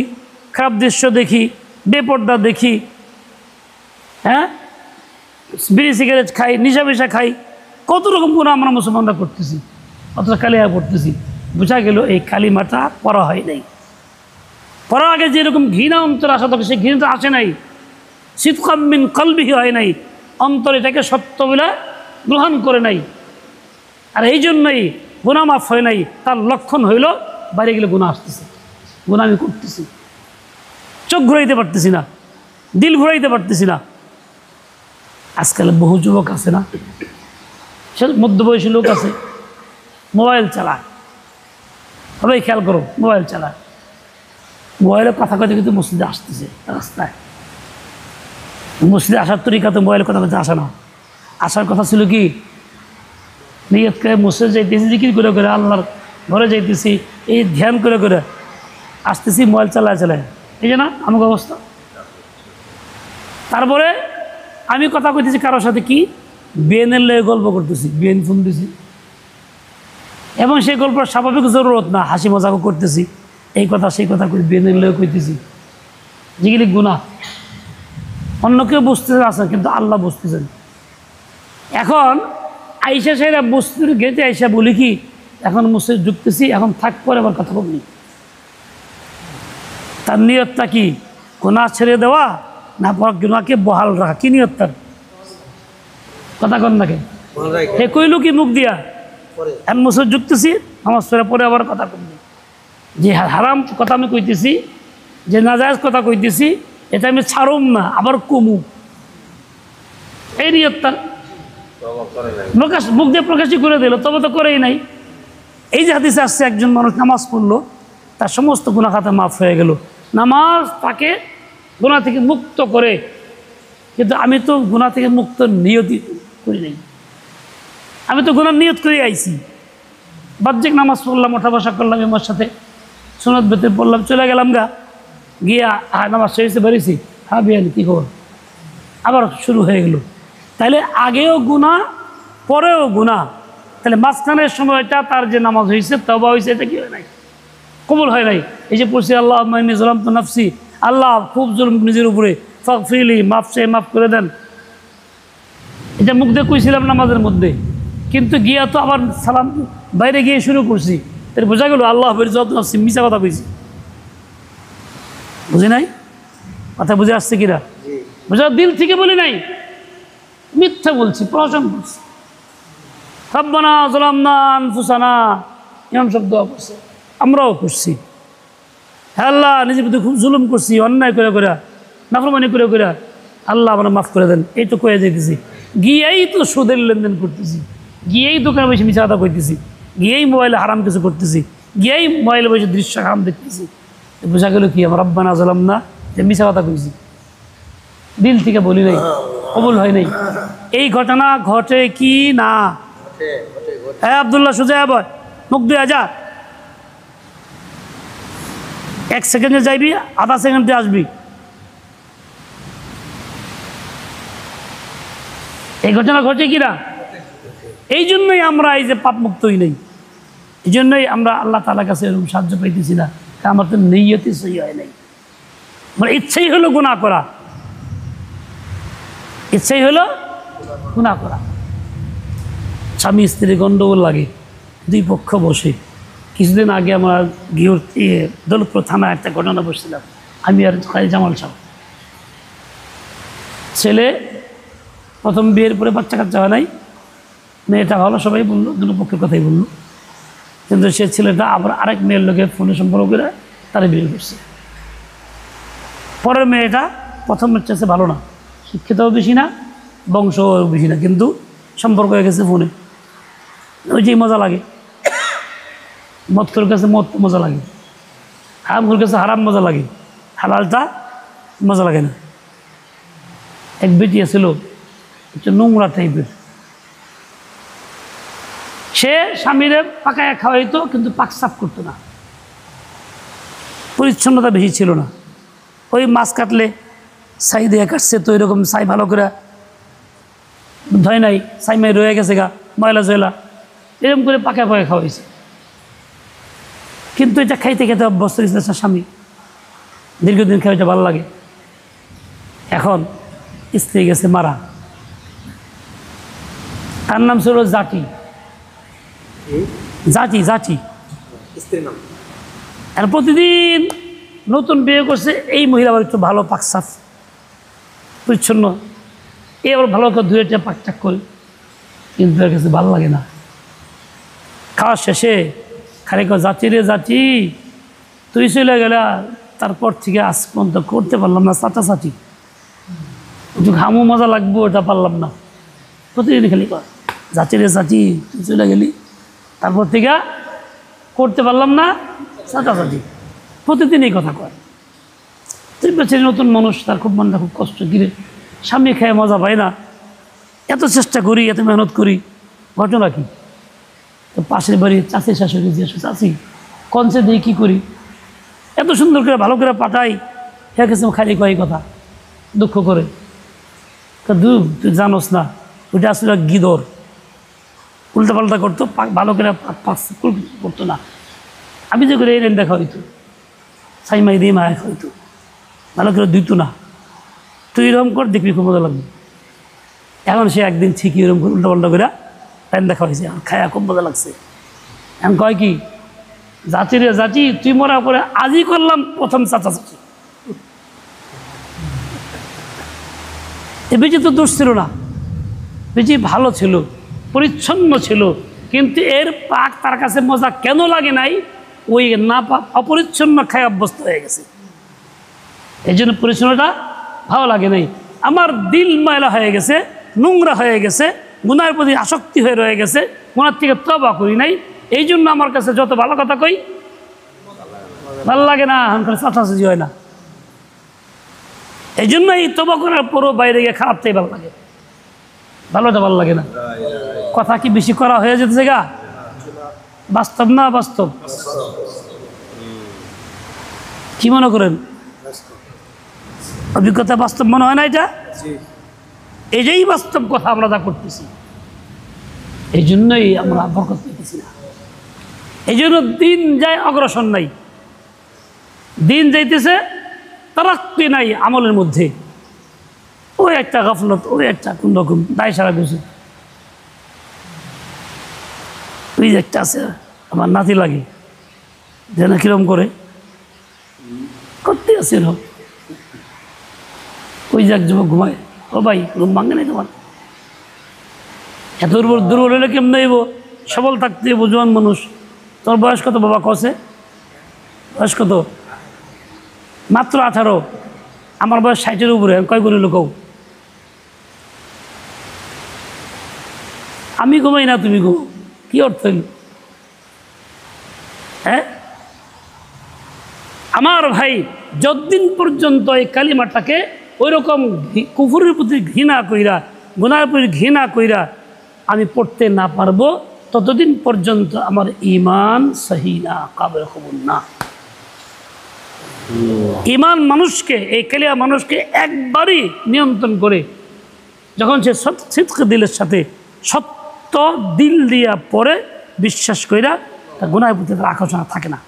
খারাপ দৃশ্য দেখি, বেপর্দা দেখি, হ্যাঁ, বিড়ি সিগারেট খাই, নিশা মিশা খাই, কত রকম গুনাহ আমরা মুসলমানরা করতেছি, অথচ কালিমা পড়তেছি। বোঝা গেল এই কালিমাটা পড়া হয় নাই। পড়ার আগে যেরকম ঘৃণা অন্তরে আসা থাকে, সেই ঘৃণাটা আসে নাই, সিদকাম মিন কলবিহি হয় নাই, অন্তর এটাকে সত্য বলে গ্রহণ করে নাই। আর এই জন্যই গুনাহ মাফ হয় নাই। তার লক্ষণ হইল বাইরে গেলে গুনাহ আসতেছে, গুনাহ আমি করতেছি, চোখ ঘুরাইতে পারতেছি না, দিল ঘুরাইতে পারতেছি না। আজকাল বহু যুবক আছে না, সে মধ্যবয়সী লোক আছে, মোবাইল চালায়, সবাই খেয়াল করো, মোবাইল চালায়, মোবাইলের কথা কথা কিন্তু মসজিদে আসতেছে, রাস্তায় মসজিদে আসার তরিকা তো মোবাইলের কথা কথা আসে না। আসার কথা ছিল কি, নিয়ত করে মসজিদ যাইতেছি, জিকির করে করে আল্লাহর ঘরে যাইতেছি, এই ধ্যান করে করে আসতেছি, মোবাইল চালায় চালায়, এই যে না আমাকে অবস্থা। তারপরে আমি কথা কইতেছি কারোর সাথে, কি বিএনের লয়ে গল্প করতেছি, বিএন ফোন দিছি, এবং সেই গল্পের স্বাভাবিক জরুরত না, হাসি মজাকও করতেছি, এই কথা সেই কথা কই, বিএনের লয়ে কইতেছি, যেগুলি গুনাহ। অন্য কেউ বুঝতেছে আছে, কিন্তু আল্লাহ বুঝতেছেন। এখন আইসা সেরা বস্তুর গেতে আইসা বলি কি, এখন মসজিদ ঢুকতেছি, এখন থাক, পরে আবার কথা বলি। তার নিয়তটা কি? গুনাহ ছেড়ে দেওয়া না গুনাহকে বহাল রাখা? কি নিয়ত তার? কথা কন নাকি? হে কইল কি মুখ দিয়া, এখন মসজিদ ঢুকতেছি, নামাজ পরে আবার কথা কমনি, যে হারাম কথা আমি কইতেছি, যে নাজায়েজ কথা কইতেছি, এটা আমি ছাড়ুম না, আবার কমু, এই নিয়ত তার। মুখ দিয়ে প্রকাশই করে দিল, তবে তো করেই নাই। এই যে হাদিসে আসছে, একজন মানুষ নামাজ পড়লো, তার সমস্ত গুনাহ খাতা মাফ হয়ে গেল। নামাজ তাকে গুনাহ থেকে মুক্ত করে, কিন্তু আমি তো গুনাহ থেকে মুক্ত নিয়তই করি নাই, আমি তো গুনাহ নিয়ত করে আইছি। বাহ্যিক নামাজ পড়লাম, ওঠা বসা করলাম, আমার সাথে সুন্নত বেতন পড়লাম, চলে গেলাম গা, গিয়া নামাজ শেষে বেরিয়েছি, হ্যাঁ বিয়ান কী খবর, আবার শুরু হয়ে গেল। তাহলে আগেও গুনাহ, পরেও গুনাহ, তাহলে মাঝখানের সময়টা তার যে নামাজ হয়েছে, তওবা হয়েছে, এটা কি হয় নাই? কবুল হয় নাই। এই যে পড়ছি আল্লাহ মাইনি জলাম তো নাফসি, আল্লাহ খুব জুলুম নিজের উপরে, ফাগফিরলি, মাফ চেয়ে মাফ করে দেন, এটা মুখ দিয়ে কইছিলাম নামাজের মধ্যে, কিন্তু গিয়া তো আবার সালাম বাইরে গিয়ে শুরু করছি, তাহলে বোঝা গেল আল্লাহ যত নাফসি, মিশা কথা কইছি। বুঝি নাই কথা? বুঝে আসছে কিনা? বোঝা, দিল থেকে বলি নাই, মিথ্যা বলছি, প্রহসন করছি। রব্বানা যালামনা আনফুসানা, এমন শব্দ করছে, আমরাও করছি। হ্যাঁ আল্লাহ, নিজের প্রতি খুব জুলুম করছি, অন্যায় করে করে, নাফরমানি করে করে, আল্লাহ আমরা মাফ করে দেন, এই তো কয়ে যেতেছি, গিয়েই তো সুদের লেনদেন করতেছি, গিয়েই দোকানে বসে মিছা কথা কইতেছি, গিয়েই মোবাইলে হারাম কিছু করতেছি, গিয়েই মোবাইলে বসে দৃশ্য হারাম দেখতেছি। বোঝা গেল কি আমার রব্বানা জালাম না, যে মিছা কথা কইছি, দিল থেকে বলি নাই, কবুল হয় নাই। এই ঘটনা ঘটে কি না? হ্যাঁ আবদুল্লাহ সুজা বয়, মুখ দিয়ে যা, 1 সেকেন্ডে যাইবি, আধা সেকেন্ডে আসবি। এই ঘটনা ঘটে কি না? এই জন্যই আমরা এই যে পাপ মুক্ত হই নাই, এই জন্যই আমরা আল্লাহ তাআলার কাছে এরকম সাহায্য পাইতেছি না। আমার তো নিয়তই সহি হয় নাই, আমার ইচ্ছেই হলো গুনাহ করা, ইচ্ছেই হলো গুনাহ করা। স্বামী স্ত্রী গণ্ডগোল লাগে, 2 পক্ষ বসে। কিছুদিন আগে আমার দৌলতপুর থানায় একটা ঘটনা বসছিলাম, আমি আর কাজী জামাল সাহেব। ছেলে প্রথম বিয়ের পরে বাচ্চা কাচ্চা হয় নাই, মেয়েটা ভালো, সবাই বললো, 2 পক্ষের কথাই বললো। কিন্তু সে ছেলেটা আবার আরেক মেয়ের লোকে ফোনে সম্পর্ক করে তারা বিয়ে করছে। পরের মেয়েটা প্রথমের চেয়ে ভালো না, শিক্ষিতও বেশি না, বংশও বেশি না, কিন্তু সম্পর্ক হয়ে গেছে ফোনে। ওই যে মজা লাগে, মদখোর কাছে মদ মজা লাগে, হারামখোর কাছে হারাম মজা লাগে, হালালটা মজা লাগে না। এক বেটি ছিল একটু নোংরা টাইপের, সে স্বামীরে পাকায়া খাওয়াইতো, কিন্তু পাক সাফ করতো না, পরিচ্ছন্নতা বেশি ছিল না। ওই মাছ কাটলে ছাই দিয়ে কাটছে, তো এরকম ছাই ভালো করে ধয় নাই, ছাই মাই রয়ে গেছে গা, ময়লা জয়লা, এরকম করে পাকায় পাকায় খাওয়াইছে। কিন্তু এটা খাইতে খেতে অভ্যস্ত হয়েছে তার স্বামী, দীর্ঘদিন খাওয়াইতে ভালো লাগে। এখন স্ত্রী গেছে মারা, তার নাম ছিল জাটি, জাটি জাটি স্ত্রীর নাম। আর প্রতিদিন নতুন বিয়ে করছে, এই মহিলা আবার একটু ভালো পাকসাফ পরিচ্ছন্ন, এ আবার ভালো করে 2-1টা পাকটাক করে, কিন্তু এর কাছে ভালো লাগে না। খাওয়ার শেষে খালি জাতি রে জাতি, তুই চলে গেলা, তারপর থেকে আজ পর্যন্ত করতে পারলাম না চাটাচাটি, একটু ঘামও মজা লাগবো, ওটা পারলাম না। প্রতিদিন খালি কর জাতি রে জাতি, তুই চলে গেলি, তারপর থেকে করতে পারলাম না চাটাচাটি, প্রতিদিন এই কথা কয়। তুই বেছে নতুন মানুষ, তার খুব মনটা খুব কষ্ট, গিরে স্বামী খেয়ে মজা পায় না, এত চেষ্টা করি, এত মেহনত করি, ঘটনা কি? তো পাশের বাড়ির চাষি শাশুড়ি জিজ্ঞাসা, চাষি কনসে দিয়ে কী করি, এত সুন্দর করে ভালো করে পাঠাই, হ্যাঁ গেছে খালি কয় কথা, দুঃখ করে। তুই জানোস না, ওইটা আসলে গিদর, উল্টাপাল্টা করতো, ভালো করে করতো না। আমি যে করে এই দেখা হইতো, ছাইমাই দিয়ে মায়া হইতো, ভালো করে দিত না। তুই এরকম কর, দেখবি খুব মজা লাগবে। এখন সে একদিন ঠিকই এরকম করে উল্টাপাল্টা করে টাইম দেখা হয়েছে, এখন খায়া খুব মজা লাগছে। এখন কয় কি, জাতি রে জাতি, তুই মরা করে আজই করলাম প্রথম চাচাচাচি। এ বেশি তো দোষ ছিল না, বেশি ভালো ছিল, পরিচ্ছন্ন ছিল, কিন্তু এর পাক তার কাছে মজা কেন লাগে নাই, ওই না অপরিচ্ছন্ন খায় অভ্যস্ত হয়ে গেছে, এই জন্য পরিচ্ছন্নতা ভালো লাগে নাই। আমার দিল ময়লা হয়ে গেছে, নোংরা হয়ে গেছে, গুনার প্রতি আসক্তি হয়ে রয়ে গেছে, গুনার থেকে তওবা করি নাই, এই জন্য আমার কাছে যত ভালো কথা কই ভালো লাগে না, আমার চাচাচাচি হয় না। এই জন্য এই তওবা করার পরও বাইরে গিয়ে খারাপটাই ভালো লাগে, ভালোটা ভালো লাগে না। কথা কি বেশি করা হয়ে যেতেছে গা? বাস্তব না বাস্তব? কি মনে করেন, অভিজ্ঞতা বাস্তব মনে হয় না? এটা এটাই বাস্তব কথা, আমরা যা করতেছি, এই জন্যই আমরা বরকত পেতেছি না। এই জন্য দিন যায় অগ্রসর নাই, দিন যাইতেছে তারাক্কি নাই আমলের মধ্যে। ওই একটা গাফলত, ওই একটা কোন রকম দায় সারা গেছে। ওই যে একটা আছে আমার নাতি লাগে, যেন কিরম করে করতে আছে এরকম। ওই যে এক যুবক ঘুমায়, ও ভাই ঘুম ভাঙে নাই তোমার? এত দুর্বল হলে কেমন নেইব, সবল থাকতে হইব, জোয়ান মানুষ। তোর বয়স কত বাবা? কষে বয়স কত? মাত্র 18। আমার বয়স 60-এর উপরে। কয় করে লোক আমি ঘুমাই না তুমি ঘুমো, কি অর্থ হইল? হ্যাঁ, আমার ভাই, যতদিন পর্যন্ত এই কালিমাটাকে ওই রকম কুফরের প্রতি ঘৃণা কইরা, গুনার প্রতি ঘৃণা কইরা আমি পড়তে না পারবো, ততদিন পর্যন্ত আমার ঈমান সহি না, কাবেল কবুল না। ঈমান মানুষকে, এই কালিমা মানুষকে একবারই নিয়ন্ত্রণ করে, যখন সে সিদক দিলের সাথে সত্য দিল দিয়া পরে বিশ্বাস কইরা, তার গুনার প্রতি তার আকর্ষণ থাকে না,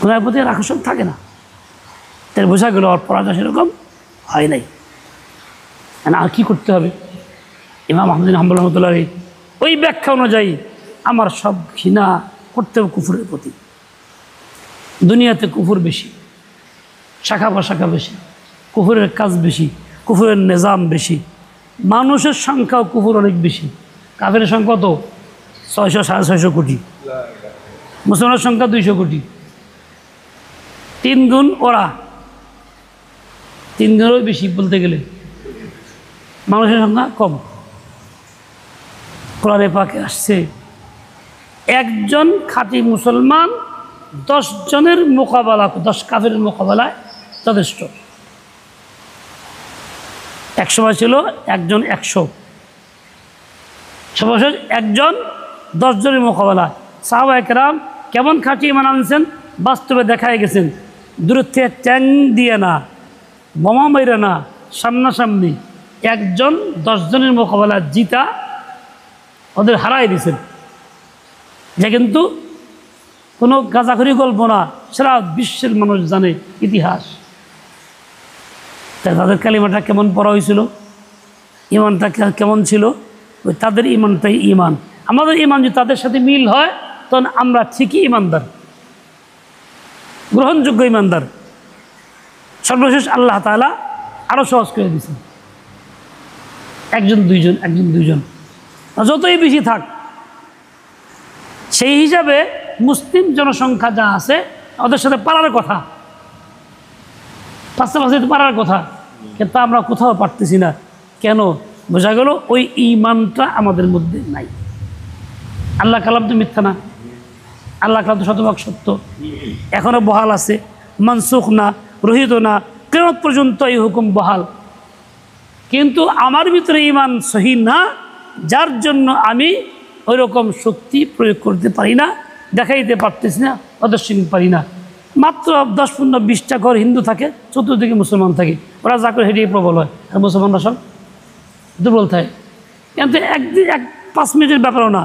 গুনার প্রতি আকর্ষণ থাকে না। তাই বোঝা গেল আর পড়াটা সেরকম হয় নাই। আর কী করতে হবে? ইমাম আহমদ বিন হাম্বল রহমতুল্লাহ ওই ব্যাখ্যা অনুযায়ী আমার সব ঘৃণা করতে হবে কুফরের প্রতি। দুনিয়াতে কুফর বেশি, শাখা প্রশাখা বেশি, কুফরের কাজ বেশি, কুফরের নিজাম বেশি, মানুষের সংখ্যাও কুফর অনেক বেশি। কাফের সংখ্যা তো 600 650 কোটি, মুসলমানের সংখ্যা 200 কোটি, 3 গুণ ওরা, 3 গুণেরও বেশি বলতে গেলে, মানুষের সংখ্যা কম। কোরআনে পাকে আসছে একজন খাঁটি মুসলমান 10 জনের মোকাবেলা, 10 কাফের মোকাবেলায় যথেষ্ট। এক সময় ছিল একজন 100, সর্বশেষ একজন 10 জনের মোকাবেলা। সাহাবায়ে কেরাম কেমন খাঁটি ঈমান আনছেন বাস্তবে দেখায় গেছেন। দূরের থেকে ট্যাং দিয়ে না, বোমা মাইরা না, সামনাসামনি একজন 10 জনের মোকাবেলা জিতা ওদের হারাই দিয়েছেন। যে কিন্তু কোনো গাঁজাখড়ি গল্প না, সারা বিশ্বের মানুষ জানে ইতিহাস। তাই তাদের কালিমাটা কেমন পড়া হয়েছিল, ইমানটা কেমন ছিল, ওই তাদের ইমানটাই ইমান। আমাদের ইমান যদি তাদের সাথে মিল হয়, তখন আমরা ঠিকই ইমানদার, গ্রহণযোগ্য ইমানদার। সর্বশেষ আল্লাহ তাআলা আরও সহজ করে দিয়েছেন, 1 2 1 2 যতই বেশি থাক, সেই হিসাবে মুসলিম জনসংখ্যা যা আছে ওদের সাথে পারার কথা, পাশাপাশি পারার কথা, কিন্তু আমরা কোথাও পারতেছি না। কেন? বোঝা গেল ওই ঈমানটা আমাদের মধ্যে নাই। আল্লাহ কালাম তো মিথ্যা না, আল্লাহ কালাম তো শতভাগ সত্য, এখনও বহাল আছে, মানসুখ না, রহিত না, কিয়ামত পর্যন্ত এই হুকুম বহাল। কিন্তু আমার ভিতরে ঈমান সহি না, যার জন্য আমি ওই রকম শক্তি প্রয়োগ করতে পারি না, দেখাইতে পারতেছি না, প্রদর্শন পারি না। মাত্র 10 15 20টা ঘর হিন্দু থাকে, চতুর্দিকে মুসলমান থাকে, ওরা যা করে হেঁটেই প্রবল হয়, আর মুসলমানরা সব দুর্বল থাকে। কিন্তু 5 মিনিটের ব্যাপারও না,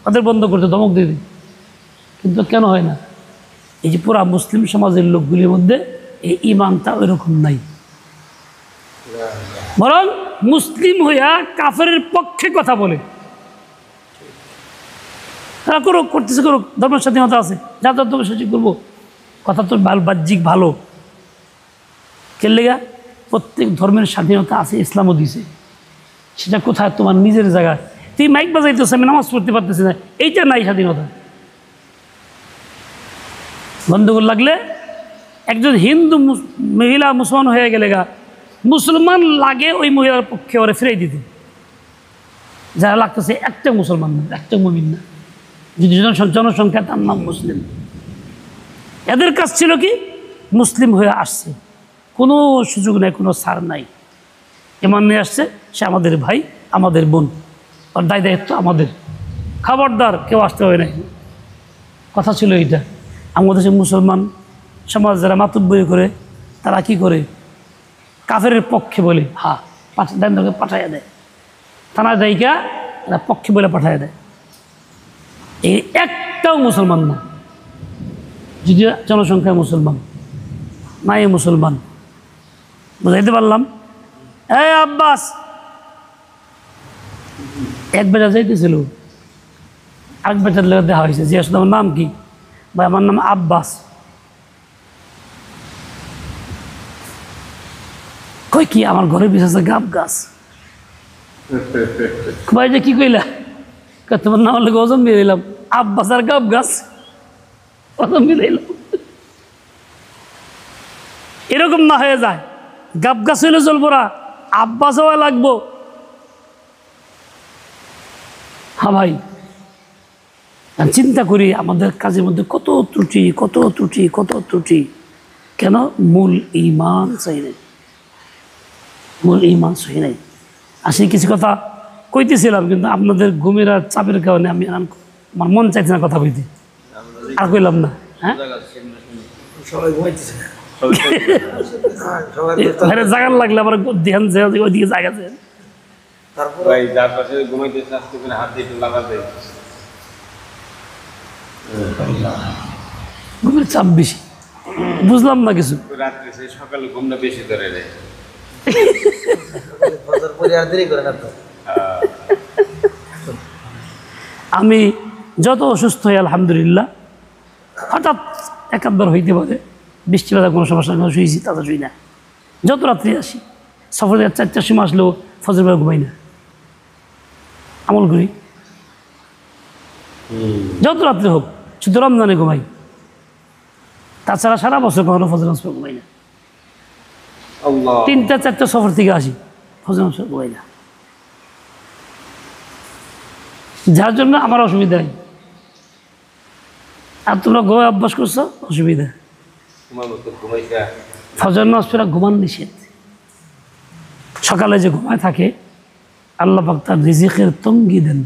ওদের বন্ধ করতে ধমক দিয়ে দিই। কিন্তু কেন হয় না? এই যে পুরা মুসলিম সমাজের লোকগুলির মধ্যে এই ঈমানটা ওই রকম নাই, বরং মুসলিম হইয়া কাফেরের পক্ষে কথা বলে। তারা করুক, করতেছে করুক, ধর্মের স্বাধীনতা আছে, যা তার ধর্মের স্বাধীন করবো, কথা তো বাহ্যিক ভালো। কেলেগা প্রত্যেক ধর্মের স্বাধীনতা আছে, ইসলামও দিছে। সেটা কোথায়? তোমার নিজের জায়গায়। তুই মাইক বাজাইতেছ, আমি নামাজ পড়তে পারতেছি না, এইটা নাই স্বাধীনতা। গন্ডগোল লাগলে একজন হিন্দু মহিলা মুসলমান হয়ে গেলে গা, মুসলমান লাগে ওই মহিলার পক্ষে ওরা ফিরাই দিতে, যারা লাগতেছে একটা মুসলমান না, একটা মুমিন না, যদি জনসংখ্যা তার নাম মুসলিম। এদের কাজ ছিল কি? মুসলিম হয়ে আসছে, কোনো সুযোগ নাই, কোনো ছাড় নাই, এমন নিয়ে আসছে, সে আমাদের ভাই, আমাদের বোন, আর দায়িত্ব আমাদের, খবরদার কেউ আসতে হয় নাই। কথা ছিল এইটা। আমাদের দেশে মুসলমান সমাজ যারা মাতুব্বরি করে, তারা কি করে? কাফের পক্ষে বলে, হ্যাঁ পাঠাইয়া দেয়, থানায় দায়িকা এরা পক্ষে বলে পাঠাইয়া দেয়। এই একটাও মুসলমান না, যদি জনসংখ্যায় মুসলমান নাই, মুসলমান। বুঝাইতে পারলাম? এই আব্বাস, এক বেটা যাইতেছিল, আরেক বেটার লেগে দেখা হয়েছে, যে আসলে আমার নাম কি? ভাই আমার নাম আব্বাস। কই কি? আমার ঘরের পিছনে আছে গাব গাছ। ভাই যে কি কইলা? তোমার নাম হলে ওজন মিলাইলাম, আব্বাস আর গাব গাছ ওজন মিলাইলাম। এরকম না হয়ে যায়, গাব গাছ হইলে চলবো না, আব্বাস হওয়া লাগবো। হ্যাঁ ভাই, আর চিন্তা করি আমাদের কাজের মধ্যে কত ত্রুটি, কত ত্রুটি, কত ত্রুটি। কেন? মূল ঈমান সহি নাই, মূল ঈমান সহি নাই। আসি কিছু কথা কইতেছিলাম, কিন্তু আপনাদের ঘুমের আর চাপের কারণে আমি আমার মন চাইছে না কথা কইতে, আর কইলাম না। হ্যাঁ, জাগান লাগলে আমার ধ্যান ওইদিকে জায়গা আছে। ঘুমের চাপ বেশি, বুঝলাম না কিছু।
সকালে ঘুমটা বেশি ধরে নেয়।
আমি যত অসুস্থ হই আলহামদুলিল্লাহ, হঠাৎ একাধবার হইতে পারে, বৃষ্টি বাদা কোনো সমস্যা নেই, শুয়েছি তাতে শুই না। যত রাত্রি আসি সফরে 4টার সময় আসলেও ফজর বেলা ঘুমাই না, আমল করি। যত রাত্রে হোক, শুধু রমজানে ঘুমাই, তাছাড়া সারা বছর কখনো ফজর নামাজ পড়ে ঘুমাই না। 3টা 4টা সফর থেকে আসি, ফজর নামাজ পড়ে ঘুমাই না। যার জন্য আমার অসুবিধা নেই, আর তোমরা ঘুমায় অভ্যাস করছো, অসুবিধা। ফজর নামাজ পড়ে ঘুমান নিষেধ। সকালে যে ঘুমায় থাকে আল্লাহ পাক তার রিজিকের তঙ্গি দেন,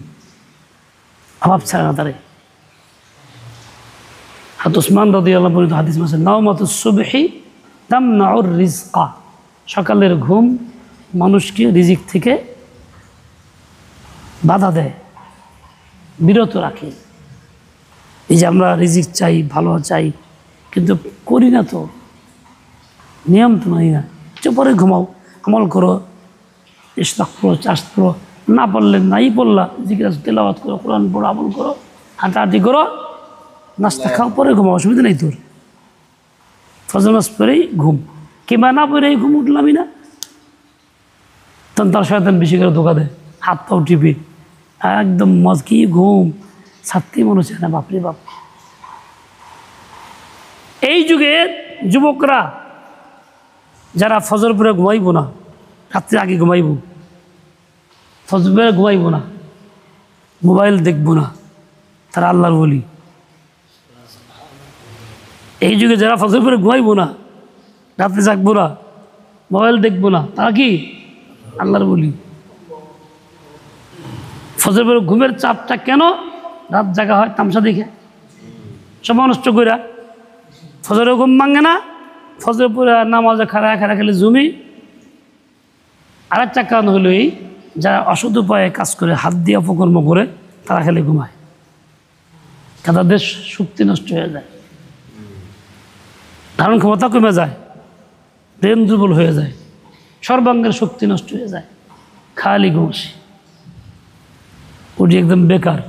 অভাব ছাড়ে না তারে। হাত উসমান রাদিয়াল্লাহু আনহু হাদিস আছে, নাওমাতুস সুবহি তামনাউর রিজকা। সকালের ঘুম মানুষকে রিজিক থেকে বাধা দেয়, বিরত রাখে। এই যে আমরা রিজিক চাই, ভালো চাই, কিন্তু করি না তো, নিয়ম তো মানি না। পরে ঘুমাও, আমল করো, ইসলাম পড়ো, চাষ পড়ো, না পড়লে নাই পড়লা, জিজ্ঞাসা তেলাওয়াত করো, কোরআন পড়ো, আমল করো, হাঁটাহাঁটি করো, নাস্তা খাও, পরে ঘুমাও, অসুবিধা নেই তোর। ফজর নামাজ পড়েই ঘুম, কিংবা না পড়েই ঘুম উঠলামই না, তখন তার শয়তান বেশি করে ধোকা দেয়, হাত পাও টিপে একদম মজ কি ঘুম ছাড়তে মনে হচ্ছে না, বাপরে বাপ। এই যুগে যুবকরা যারা ফজর পরে ঘুমাইব না, রাত্রে আগে ঘুমাইব, ফজর পরে ঘুমাইব না, মোবাইল দেখব না, তারা আল্লাহর ওলি। এই যুগে যারা ফজর পরে ঘুমাইব না, রাত্রে জাগবো না, মোবাইল দেখবো না, তারা কি আল্লাহর ওলি। ফজর পরে ঘুমের চাপটা কেন? রাত জাগা হয় তামসা দেখে, সময় নষ্ট করে। ফজরে ঘুম ভাঙে না, ফজর পরে নামাজে খাড়া খেলে জমি। আরেকটা কারণ হলো এই, যারা অসৎ উপায়ে কাজ করে, হাত দিয়ে অপকর্ম করে, তারা খেলে ঘুমায়, তাদের শক্তি নষ্ট হয়ে যায়, ধারণ ক্ষমতা কমে যায়, ব্রেন দুর্বল হয়ে যায়, সর্বাঙ্গের শক্তি নষ্ট হয়ে যায়, খালি ঘুমাসি, ওটি একদম বেকার।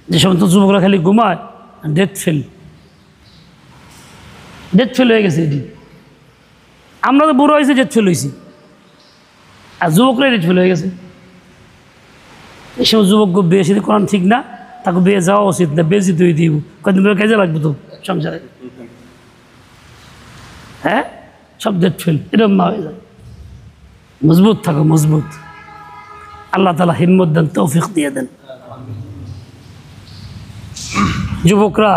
যে সমস্ত যুবকরা খালি ঘুমায়, ডেথ ফেল হয়ে গেছে। এটি আমরা তো বুড়ো হয়েছি, ডেথ ফেল হয়েছি, আর যুবকরাই ডেথ ফেল হয়ে গেছে। এই সময় যুবক বিয়ে সাথে করান ঠিক না, তাকে বিয়ে যাওয়া উচিত না, বেজি তৈরি দিব, কয়েকদিন পরে কাজে লাগবে তো সংসারে। হ্যাঁ, সব ডেথ ফেল, এরকম না হয়ে যায়। মজবুত থাকো, মজবুত। আল্লাহ তাআলা হিম্মত দেন, তৌফিক দিয়ে দেন। যুবকরা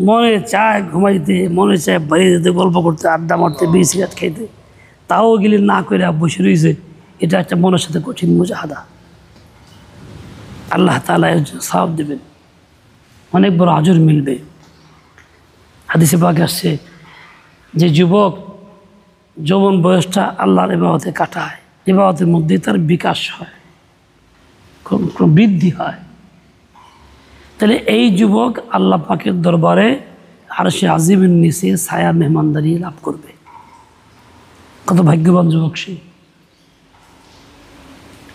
মনে চায় ঘুমাইতে, মনে চায় বাইরে যেতে, গল্প করতে, আড্ডা মারতে, বিড়ি সিগারেট খাইতে, তাও গেলে না করে বসে রয়েছে। এটা একটা মনের সাথে কঠিন মুজাহাদা। আল্লাহ তাআলা এর জন্য সওয়াব দেবেন, অনেক বড় আজর মিলবে। হাদিসে পাকে আসছে যে যুবক যৌবন বয়সটা আল্লাহর ইবাদতে কাটায়, ইবাদতের মধ্যে তার বিকাশ হয়, বৃদ্ধি হয়, তাহলে এই যুবক আল্লাহ পাকের দরবারে আরশে আজিমের নিচে ছায়া মেহমানদারি লাভ করবে। কত ভাগ্যবান যুবক সে।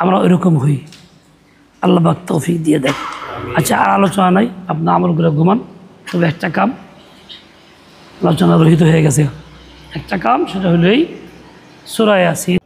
আমরা ওইরকম হই, আল্লাহ পাক তৌফিক দিয়ে দেয়। আচ্ছা, আর আলোচনা নাই, আপনার আমল করে ঘুমান। তবে একটা কাম, আলোচনা রহিত হয়ে গেছে, একটা কাম, সেটা হলো এই সূরা ইয়াসিন